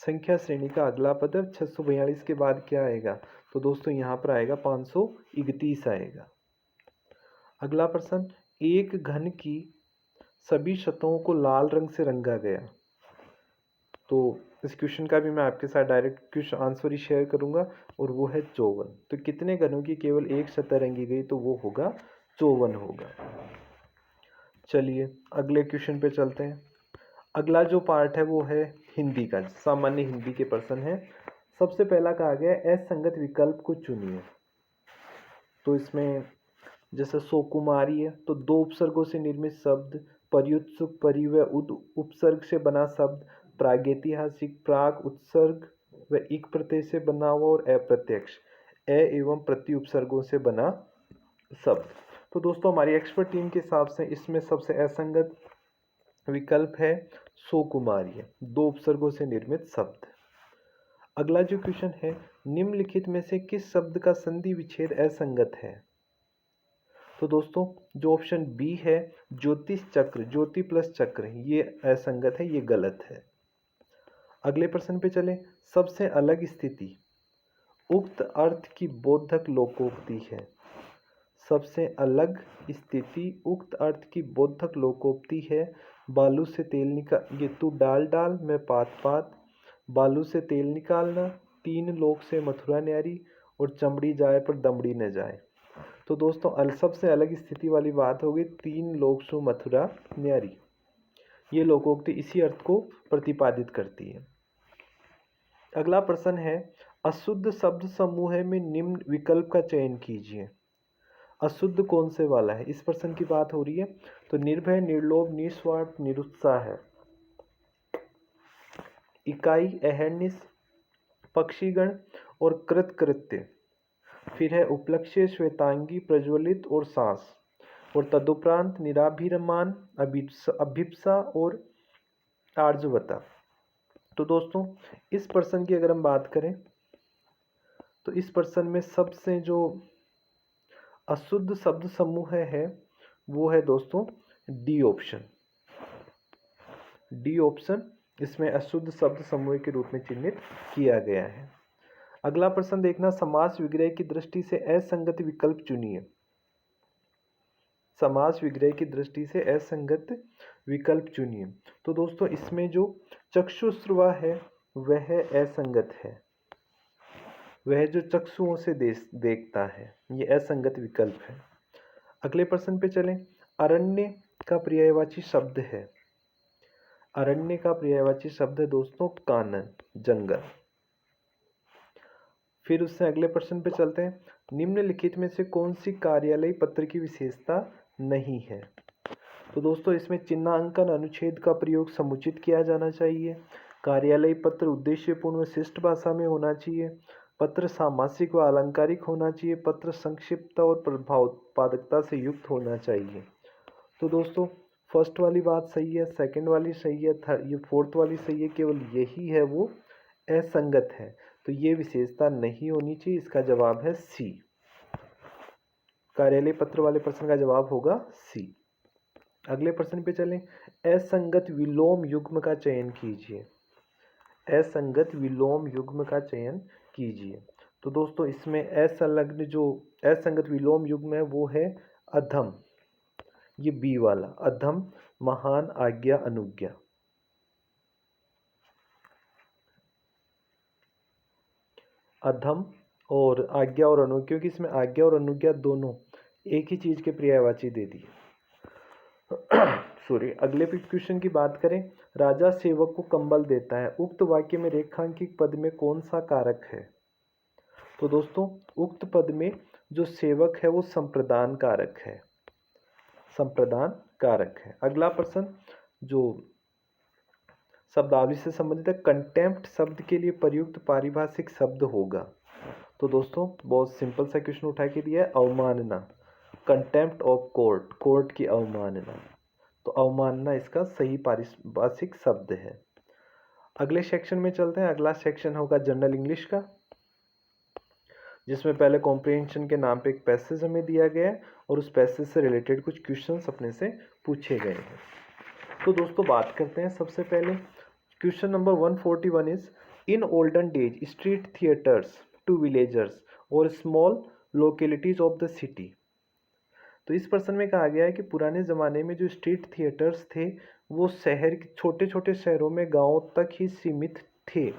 संख्या श्रेणी का अगला पद है 642 के बाद क्या आएगा? तो दोस्तों यहाँ पर आएगा 531 आएगा। अगला प्रश्न, एक घन की सभी सतहों को लाल रंग से रंगा गया। तो इस क्वेश्चन का भी मैं आपके साथ डायरेक्ट क्वेश्चन आंसर ही शेयर करूंगा और वो है 54। तो कितने घनों की केवल एक सतह रंगी गई? तो वो होगा 54 होगा। चलिए अगले क्वेश्चन पे चलते हैं। अगला जो पार्ट है वो है हिंदी का, सामान्य हिंदी के प्रश्न है। सबसे पहला कहा गया असंगत विकल्प को चुनिए। तो इसमें जैसे सोकुमारी है तो दो उपसर्गों से निर्मित शब्द, पर्युत्सुक परि व उद उपसर्ग से बना शब्द, प्रागैतिहासिक प्राग उत्सर्ग व इक प्रत्यय से बना हुआ और अप्रत्यक्ष ए एवं प्रति उपसर्गों से बना शब्द। तो दोस्तों हमारी एक्सपर्ट टीम के हिसाब से इसमें सबसे असंगत विकल्प है सोकुमारी है, दो उपसर्गों से निर्मित शब्द। अगला जो क्वेश्चन है, निम्नलिखित में से किस शब्द का संधि विच्छेद असंगत है? तो दोस्तों जो ऑप्शन बी है ज्योतिष चक्र, ज्योति प्लस चक्र, ये असंगत है, ये गलत है। अगले प्रश्न पे चलें। सबसे अलग स्थिति उक्त अर्थ की बोधक लोकोक्ति है। सबसे अलग स्थिति उक्त अर्थ की बोधक लोकोक्ति है। बालू से तेल निकाल, ये तू डाल डाल मैं पात पात, बालू से तेल निकालना, तीन लोक से मथुरा न्यारी और चमड़ी जाए पर दमड़ी न जाए। तो दोस्तों सबसे अलग स्थिति वाली बात होगी तीन लोक सु मथुरा न्यारी। ये लोकोक्ति इसी अर्थ को प्रतिपादित करती है। अगला प्रश्न है, अशुद्ध शब्द समूह में निम्न विकल्प का चयन कीजिए। अशुद्ध कौन से वाला है, इस प्रश्न की बात हो रही है। तो निर्भय, निर्लोभ, निस्वार्थ, निरुत्साह है। इकाई, अहर्निश, पक्षीगण और कृतकृत्य। फिर है उपलक्ष्य, श्वेतांगी, प्रज्वलित और सांस। और तदुपरांत निराभिमान, अभिप्सा और आर्जवता। तो दोस्तों इस प्रश्न की अगर हम बात करें तो इस प्रश्न में सबसे जो अशुद्ध शब्द समूह है वो है दोस्तों डी ऑप्शन। डी ऑप्शन इसमें अशुद्ध शब्द समूह के रूप में चिन्हित किया गया है। अगला प्रश्न देखना, समास विग्रह की दृष्टि से असंगत विकल्प चुनिए। समास विग्रह की दृष्टि से असंगत विकल्प चुनिए। तो दोस्तों इसमें जो चक्षुश्रवा है वह असंगत है, वह जो चक्षुओं से देखता है, ये असंगत विकल्प है। अगले प्रश्न पे चलें, अरण्य का पर्यायवाची शब्द है। अरण्य का पर्यायवाची शब्द है दोस्तों कानन, जंगल। फिर उससे अगले प्रश्न पे चलते हैं, निम्नलिखित में से कौन सी कार्यालय पत्र की विशेषता नहीं है। तो दोस्तों इसमें चिन्हांकन अनुच्छेद का प्रयोग समुचित किया जाना चाहिए। कार्यालय पत्र उद्देश्यपूर्ण व शिष्ट भाषा में होना चाहिए। पत्र सामासिक व अलंकारिक होना चाहिए। पत्र संक्षिप्त और प्रभाव उत्पादकता से युक्त होना चाहिए। तो दोस्तों फर्स्ट वाली बात सही है, सेकंड वाली सही है, ये फोर्थ वाली सही है, केवल यही है वो असंगत है। तो ये विशेषता नहीं होनी चाहिए। इसका जवाब है सी। कार्यालय पत्र वाले प्रश्न का जवाब होगा सी। अगले प्रश्न पे चलें, असंगत विलोम युग्म का चयन कीजिए। असंगत विलोम युग्म का चयन कीजिए। तो दोस्तों इसमें असंलग्न जो असंगत विलोम युग्म है वो है अधम, ये बी वाला, अधम, महान, आज्ञा, अनुज्ञा। अधम और आज्ञा और अनुज्ञा, क्योंकि इसमें आज्ञा और अनुज्ञा दोनों एक ही चीज के पर्यायवाची दे दिए। सॉरी। अगले क्वेश्चन की बात करें, राजा सेवक को कंबल देता है। उक्त वाक्य में रेखांकित पद में कौन सा कारक है। तो दोस्तों उक्त पद में जो सेवक है वो संप्रदान कारक है, संप्रदान कारक है। अगला प्रश्न जो शब्दावली से संबंधित है, कंटेम्प्ट शब्द के लिए प्रयुक्त पारिभाषिक शब्द होगा। तो दोस्तों बहुत सिंपल सा क्वेश्चन उठा के दिया है, अवमानना, कंटेम्प्ट ऑफ कोर्ट, कोर्ट की अवमानना। तो अवमानना इसका सही पारिभाषिक शब्द है। अगले सेक्शन में चलते हैं। अगला सेक्शन होगा जनरल इंग्लिश का, जिसमें पहले कॉम्प्रिहेंशन के नाम पे एक पैसेज हमें दिया गया है और उस पैसेज से रिलेटेड कुछ क्वेश्चंस अपने से पूछे गए हैं। तो दोस्तों बात करते हैं सबसे पहले question number 141 is, in olden days street theatres to villagers और small localities of the city. तो इस प्रश्न में कहा गया है कि पुराने ज़माने में जो स्ट्रीट थिएटर्स थे वो शहर के छोटे छोटे शहरों में, गाँव तक ही सीमित थे।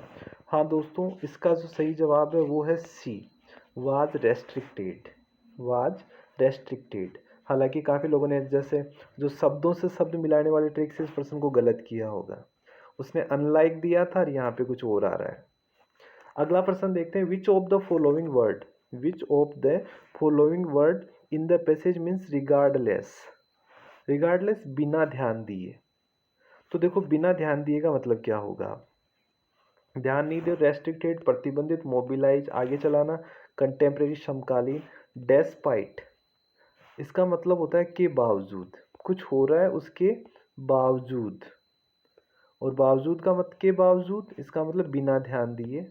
हाँ दोस्तों इसका जो सही जवाब है वो है सी, वाज रेस्ट्रिक्टेड, वाज रेस्ट्रिक्टेड। हालांकि काफ़ी लोगों ने जैसे जो शब्दों से शब्द मिलाने वाले ट्रिक से इस प्रश्न को गलत किया होगा, उसने अनलाइक दिया था और यहाँ पे कुछ और आ रहा है। अगला प्रश्न देखते हैं, which of the following word, which of the following word in the passage means regardless. Regardless बिना ध्यान दिए। तो देखो बिना ध्यान दिए का मतलब क्या होगा, ध्यान नहीं दे, रेस्ट्रिक्टेड प्रतिबंधित, मोबिलाइज आगे चलाना, कंटेम्प्रेरी समकालीन, डेस्पाइट इसका मतलब होता है के बावजूद, कुछ हो रहा है उसके बावजूद, और बावजूद का मतलब के बावजूद, इसका मतलब बिना ध्यान दिए,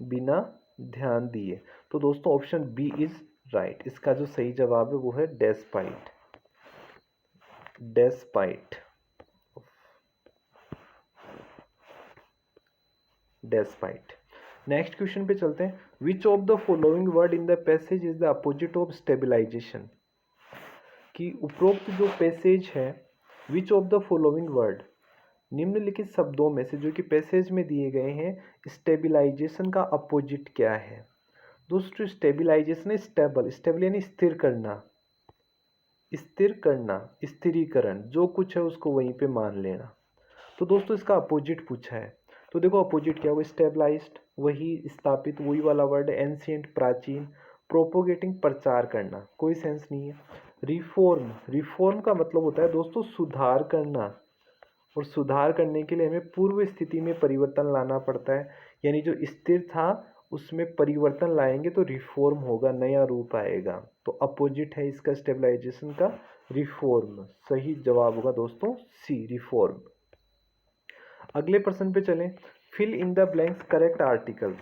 बिना ध्यान दिए। तो दोस्तों ऑप्शन बी इज राइट। इसका जो सही जवाब है वो है despite, despite, despite. Next question पे चलते हैं, which of the following word in the passage is the opposite of stabilisation. कि उपरोक्त जो पैसेज है, which of the following word, निम्नलिखित शब्दों में से जो कि पैसेज में दिए गए हैं, स्टेबिलाईजेशन का अपोजिट क्या है। दोस्तों स्टेबिलाईजेशन है स्टेबल, स्टेबल यानी स्थिर करना, स्थिर करना, स्थिरीकरण, जो कुछ है उसको वहीं पे मान लेना। तो दोस्तों इसका अपोजिट पूछा है, तो देखो अपोजिट क्या होगा, स्टेबलाइज्ड, वही स्थापित, वही वाला वर्ड है, एंशियंट प्राचीन, प्रोपोगेटिंग प्रचार करना, कोई सेंस नहीं है। रिफॉर्म, रिफॉर्म का मतलब होता है दोस्तों सुधार करना, और सुधार करने के लिए हमें पूर्व स्थिति में परिवर्तन लाना पड़ता है, यानी जो स्थिर था उसमें परिवर्तन लाएंगे तो रिफॉर्म होगा, नया रूप आएगा। तो अपोजिट है इसका स्टेबलाइजेशन का, रिफॉर्म। सही जवाब होगा दोस्तों सी, रिफॉर्म। अगले प्रश्न पे चलें, fill in the blanks correct article.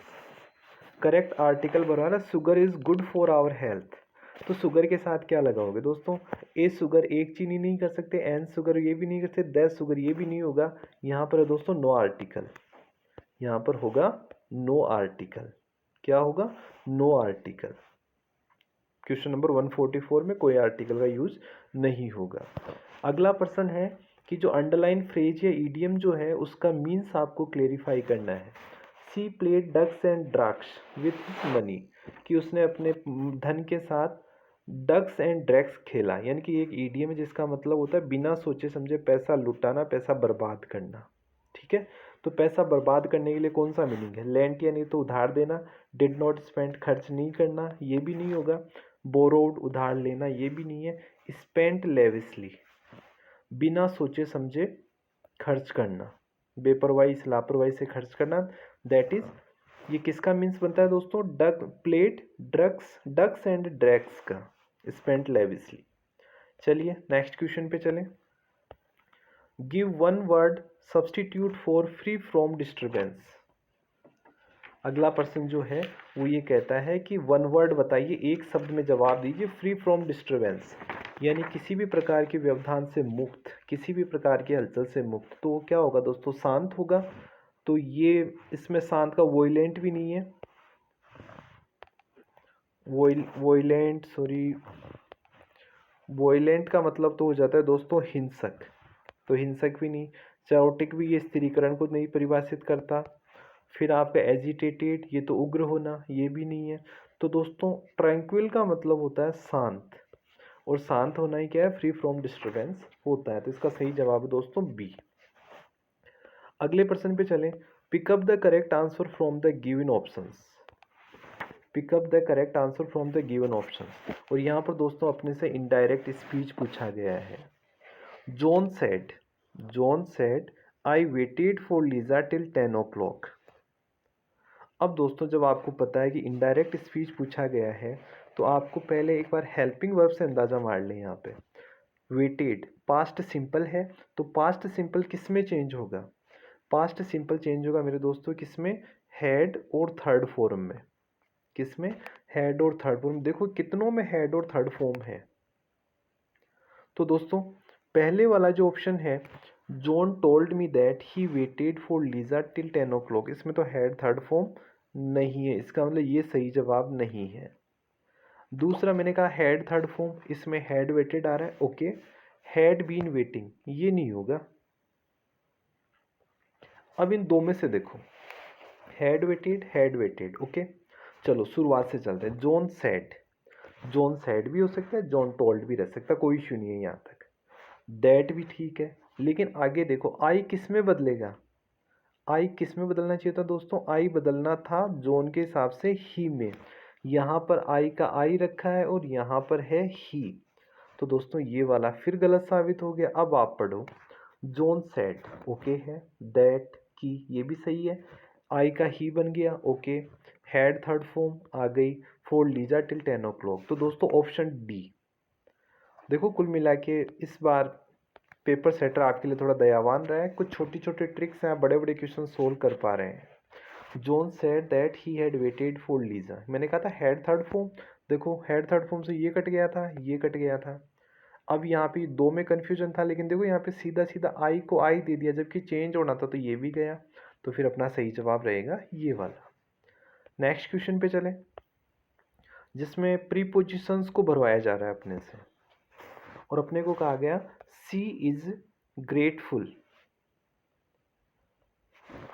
Correct article बनवाना, sugar is good for our health. तो शुगर के साथ क्या लगाओगे दोस्तों, ए शुगर, एक चीनी नहीं कर सकते, एन शुगर ये भी नहीं कर सकते, द शुगर ये भी नहीं होगा। यहाँ पर है दोस्तों नो आर्टिकल, यहाँ पर होगा नो आर्टिकल। क्या होगा, नो आर्टिकल। क्वेश्चन नंबर 144 में कोई आर्टिकल का यूज नहीं होगा। अगला प्रश्न है कि जो अंडरलाइन फ्रेज या ईडियम जो है उसका मीन्स आपको क्लेरिफाई करना है। She played ducks and drugs with money, कि उसने अपने धन के साथ डक्स एंड ड्रैक्स खेला, यानी कि एक ईडियम है जिसका मतलब होता है बिना सोचे समझे पैसा लुटाना, पैसा बर्बाद करना। ठीक है, तो पैसा बर्बाद करने के लिए कौन सा मीनिंग है, लेंट यानी तो उधार देना, डिड नॉट स्पेंड खर्च नहीं करना, ये भी नहीं होगा, बोरोड उधार लेना, ये भी नहीं है, स्पेंट लेविसली बिना सोचे समझे खर्च करना, बेपरवाही से लापरवाही से खर्च करना, दैट इज, ये किसका मीन्स बनता है दोस्तों, duck plate drugs ducks and drakes का, स्पेंट लेविसली। चलिए नेक्स्ट क्वेश्चन पे चलें। Give one word substitute for free from disturbance. अगला प्रश्न जो है वो ये कहता है कि वन वर्ड बताइए, एक शब्द में जवाब दीजिए, फ्री फ्रॉम डिस्टर्बेंस, यानी किसी भी प्रकार के व्यवधान से मुक्त, किसी भी प्रकार की हलचल से मुक्त। तो क्या होगा दोस्तों, शांत होगा। तो ये इसमें शांत का वोइलेंट भी नहीं है, वोइलेंट सॉरी, वोइलेंट का मतलब तो हो जाता है दोस्तों हिंसक, तो हिंसक भी नहीं। चाओटिक भी ये स्थिरीकरण को नहीं परिभाषित करता। फिर आपका एजिटेटेड, ये तो उग्र होना, ये भी नहीं है। तो दोस्तों ट्रैंक्विल का मतलब होता है शांत, और शांत होना ही क्या है, फ्री फ्रॉम डिस्टर्बेंस होता है। तो इसका सही जवाब है दोस्तों बी। अगले प्रश्न पे चलें, pick up the correct answer from the given options. Pick up the correct answer from the given options, और यहाँ पर दोस्तों अपने से इनडायरेक्ट स्पीच पूछा गया है। John said I waited for Lisa till 10 o'clock। अब दोस्तों जब आपको पता है कि इनडायरेक्ट स्पीच पूछा गया है तो आपको पहले एक बार हेल्पिंग वर्ब से अंदाजा मार लें। यहाँ पे वेटेड पास्ट सिंपल है, तो पास्ट सिंपल किस में चेंज होगा, पास्ट सिंपल चेंज होगा मेरे दोस्तों किस में, हैड और थर्ड फॉर्म में। किस में, हैड और थर्ड फॉर्म। देखो कितनों में हैड और थर्ड फॉर्म है। तो दोस्तों पहले वाला जो ऑप्शन है, John told me that he waited for Lisa till 10 o'clock, इसमें तो हैड थर्ड फॉर्म नहीं है, इसका मतलब ये सही जवाब नहीं है। दूसरा मैंने कहा हैड थर्ड फॉर्म, इसमें हैड वेटेड आ रहा है, ओके। हैड बीन वेटिंग, ये नहीं होगा। अब इन दो में से देखो, हैड वेटेड, ओके। चलो शुरुआत से चलते हैं। जॉन सैड भी हो सकता है, जॉन टोल्ड भी रह सकता है, कोई इशू नहीं है यहाँ तक। दैट भी ठीक है, लेकिन आगे देखो आई किस में बदलेगा, आई किस में बदलना चाहिए था दोस्तों, आई बदलना था जॉन के हिसाब से ही में। यहाँ पर आई का आई रखा है और यहाँ पर है ही, तो दोस्तों ये वाला फिर गलत साबित हो गया। अब आप पढ़ो, जॉन सेड ओके है, दैट की ये भी सही है, आई का ही बन गया ओके, हैड थर्ड फॉर्म आ गई, फॉर लीजा टिल 10 o'clock। तो दोस्तों ऑप्शन डी। देखो कुल मिला के इस बार पेपर सेटर आपके लिए थोड़ा दयावान रहा है, कुछ छोटी छोटी ट्रिक्स हैं, बड़े बड़े क्वेश्चन सोल्व कर पा रहे हैं। John said that he had waited for Lisa, मैंने कहा था हैड थर्ड फॉर्म, देखो हैड थर्ड फॉर्म से ये कट गया था, ये कट गया था। अब यहाँ पे दो में कन्फ्यूजन था, लेकिन देखो यहाँ पे सीधा सीधा आई को आई दे दिया, जबकि चेंज होना था तो ये भी गया, तो फिर अपना सही जवाब रहेगा ये वाला। नेक्स्ट क्वेश्चन पे चले, जिसमें प्रीपोजिशंस को भरवाया जा रहा है अपने से, और अपने को कहा गया सी इज ग्रेटफुल।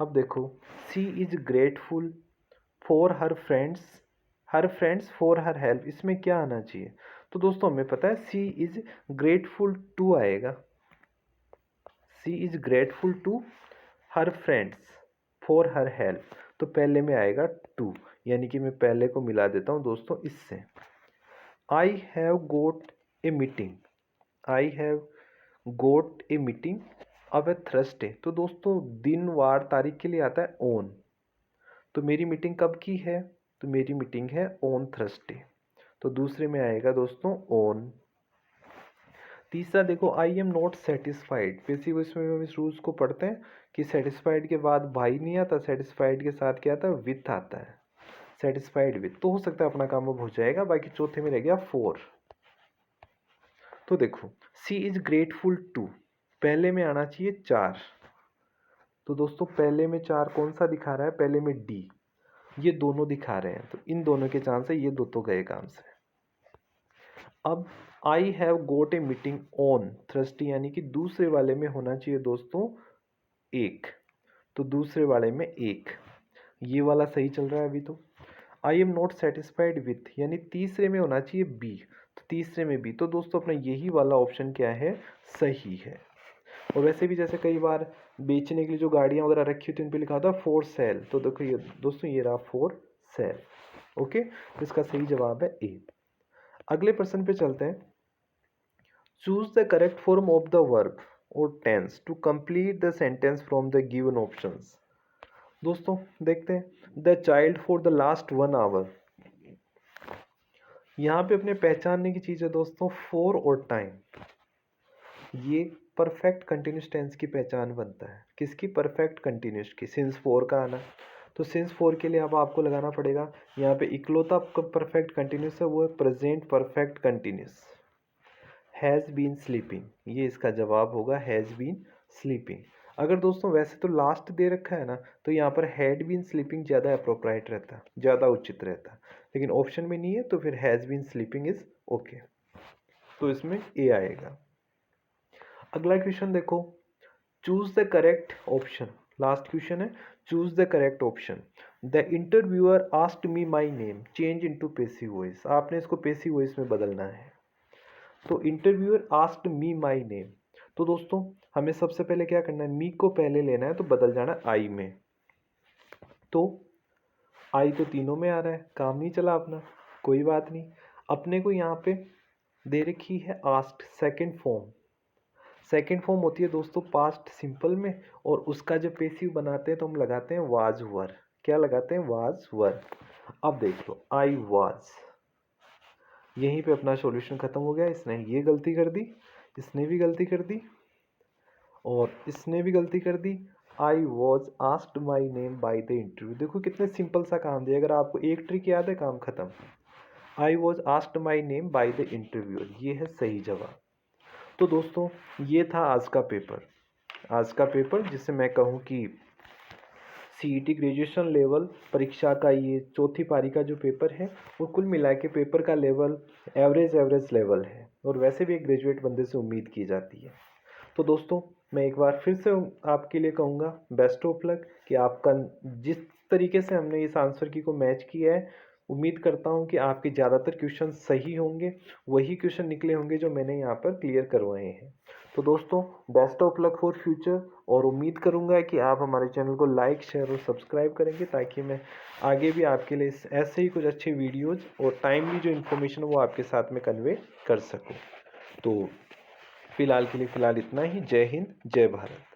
अब देखो she is grateful for her friends her friends for her help, इसमें क्या आना चाहिए? तो दोस्तों हमें पता है सी इज ग्रेटफुल टू आएगा। She is grateful to her friends for her help, तो पहले में आएगा टू, यानी कि मैं पहले को मिला देता हूँ दोस्तों इससे। I have got a meeting, I have got a meeting अब है थर्सडे, तो दोस्तों दिन वार तारीख के लिए आता है ऑन, तो मेरी मीटिंग कब की है? तो मेरी मीटिंग है ऑन थर्सडे, तो दूसरे में आएगा दोस्तों ऑन। तीसरा देखो, I am not satisfied, passive voice में हम इस रूल्स को पढ़ते हैं कि सेटिस्फाइड के बाद बाई नहीं आता, सेटिस्फाइड के साथ क्या आता है? विथ आता है, सेटिस्फाइड विथ, तो हो सकता है अपना काम अब हो जाएगा। बाकी चौथे में रह गया फोर। तो देखो सी इज ग्रेटफुल टू, पहले में आना चाहिए चार, तो दोस्तों पहले में चार कौन सा दिखा रहा है? पहले में डी, ये दोनों दिखा रहे हैं, तो इन दोनों के चांस है, ये दो तो गए काम से। अब I have got a meeting on Thursday, यानी कि दूसरे वाले में होना चाहिए दोस्तों एक, तो दूसरे वाले में एक, ये वाला सही चल रहा है अभी। तो I am not satisfied with, यानी तीसरे में होना चाहिए बी, तो तीसरे में बी, तो दोस्तों अपना यही वाला ऑप्शन क्या है? सही है। और वैसे भी जैसे कई बार बेचने के लिए जो गाड़ियाँ वगैरह रखी होती है उन पर लिखा होता है फॉर सेल, तो देखो ये दोस्तों ये रहा फॉर सेल। ओके, तो इसका सही जवाब है ए। अगले प्रश्न पे चलते हैं। Choose the correct form of the verb और tense to complete the sentence from the given options. दोस्तों देखते हैं, the child for the last 1 hour, यहाँ पे अपने पहचानने की चीज़ है दोस्तों फॉर और टाइम, ये परफेक्ट कंटिन्यूस टेंस की पहचान बनता है। किसकी? परफेक्ट कंटिन्यूस की, सिंस फोर का आना, तो सिंस फोर के लिए अब आपको लगाना पड़ेगा, यहाँ पे इकलौता परफेक्ट कंटिन्यूस है वो है present perfect continuous, has been sleeping, ये इसका जवाब होगा हैज़ बीन स्लीपिंग। अगर दोस्तों वैसे तो लास्ट दे रखा है ना, तो यहाँ पर हैड बीन स्लीपिंग ज़्यादा अप्रोप्राइट रहता, ज़्यादा उचित रहता, लेकिन ऑप्शन में नहीं है तो फिर has been sleeping is okay, तो इसमें ए आएगा। अगला क्वेश्चन देखो, choose the correct option, last question है, choose the correct option. The interviewer asked me my name change into passive voice, आपने इसको पैसिव वॉइस में बदलना है। तो interviewer asked me my name, तो दोस्तों हमें सबसे पहले क्या करना है? मी को पहले लेना है, तो बदल जाना आई में, तो आई तो तीनों में आ रहा है, काम नहीं चला अपना, कोई बात नहीं। अपने को यहाँ पे दे रखी है asked, second form, second form होती है दोस्तों पास्ट सिंपल में, और उसका जब पैसिव बनाते हैं तो हम लगाते हैं वाज वर, क्या लगाते हैं? वाज वर। अब देख लो आई वाज, यहीं पे अपना सॉल्यूशन खत्म हो गया। इसने ये गलती कर दी, इसने भी गलती कर दी, और इसने भी गलती कर दी। I was asked my name by the interview, देखो कितने सिंपल सा काम दिया, अगर आपको एक ट्रिक याद है काम खत्म। आई was asked my name by the interview, ये है सही जवाब। तो दोस्तों ये था आज का पेपर, आज का पेपर जिसे मैं कहूँ कि सीईटी ग्रेजुएशन लेवल परीक्षा का ये चौथी पारी का जो पेपर है वो कुल मिला के पेपर का लेवल एवरेज लेवल है, और वैसे भी एक ग्रेजुएट बंदे से उम्मीद की जाती है। तो दोस्तों मैं एक बार फिर से आपके लिए कहूँगा बेस्ट ऑफ लक, कि आपका जिस तरीके से हमने इस आंसर की को मैच किया है, उम्मीद करता हूँ कि आपके ज़्यादातर क्वेश्चन सही होंगे, वही क्वेश्चन निकले होंगे जो मैंने यहाँ पर क्लियर करवाए हैं। तो दोस्तों best of luck for future, और उम्मीद करूँगा कि आप हमारे चैनल को लाइक शेयर और सब्सक्राइब करेंगे, ताकि मैं आगे भी आपके लिए ऐसे ही कुछ अच्छे वीडियोज़ और टाइमली जो इन्फॉर्मेशन वो आपके साथ में कन्वे कर सकूँ। तो फिलहाल के लिए इतना ही। जय हिंद, जय भारत।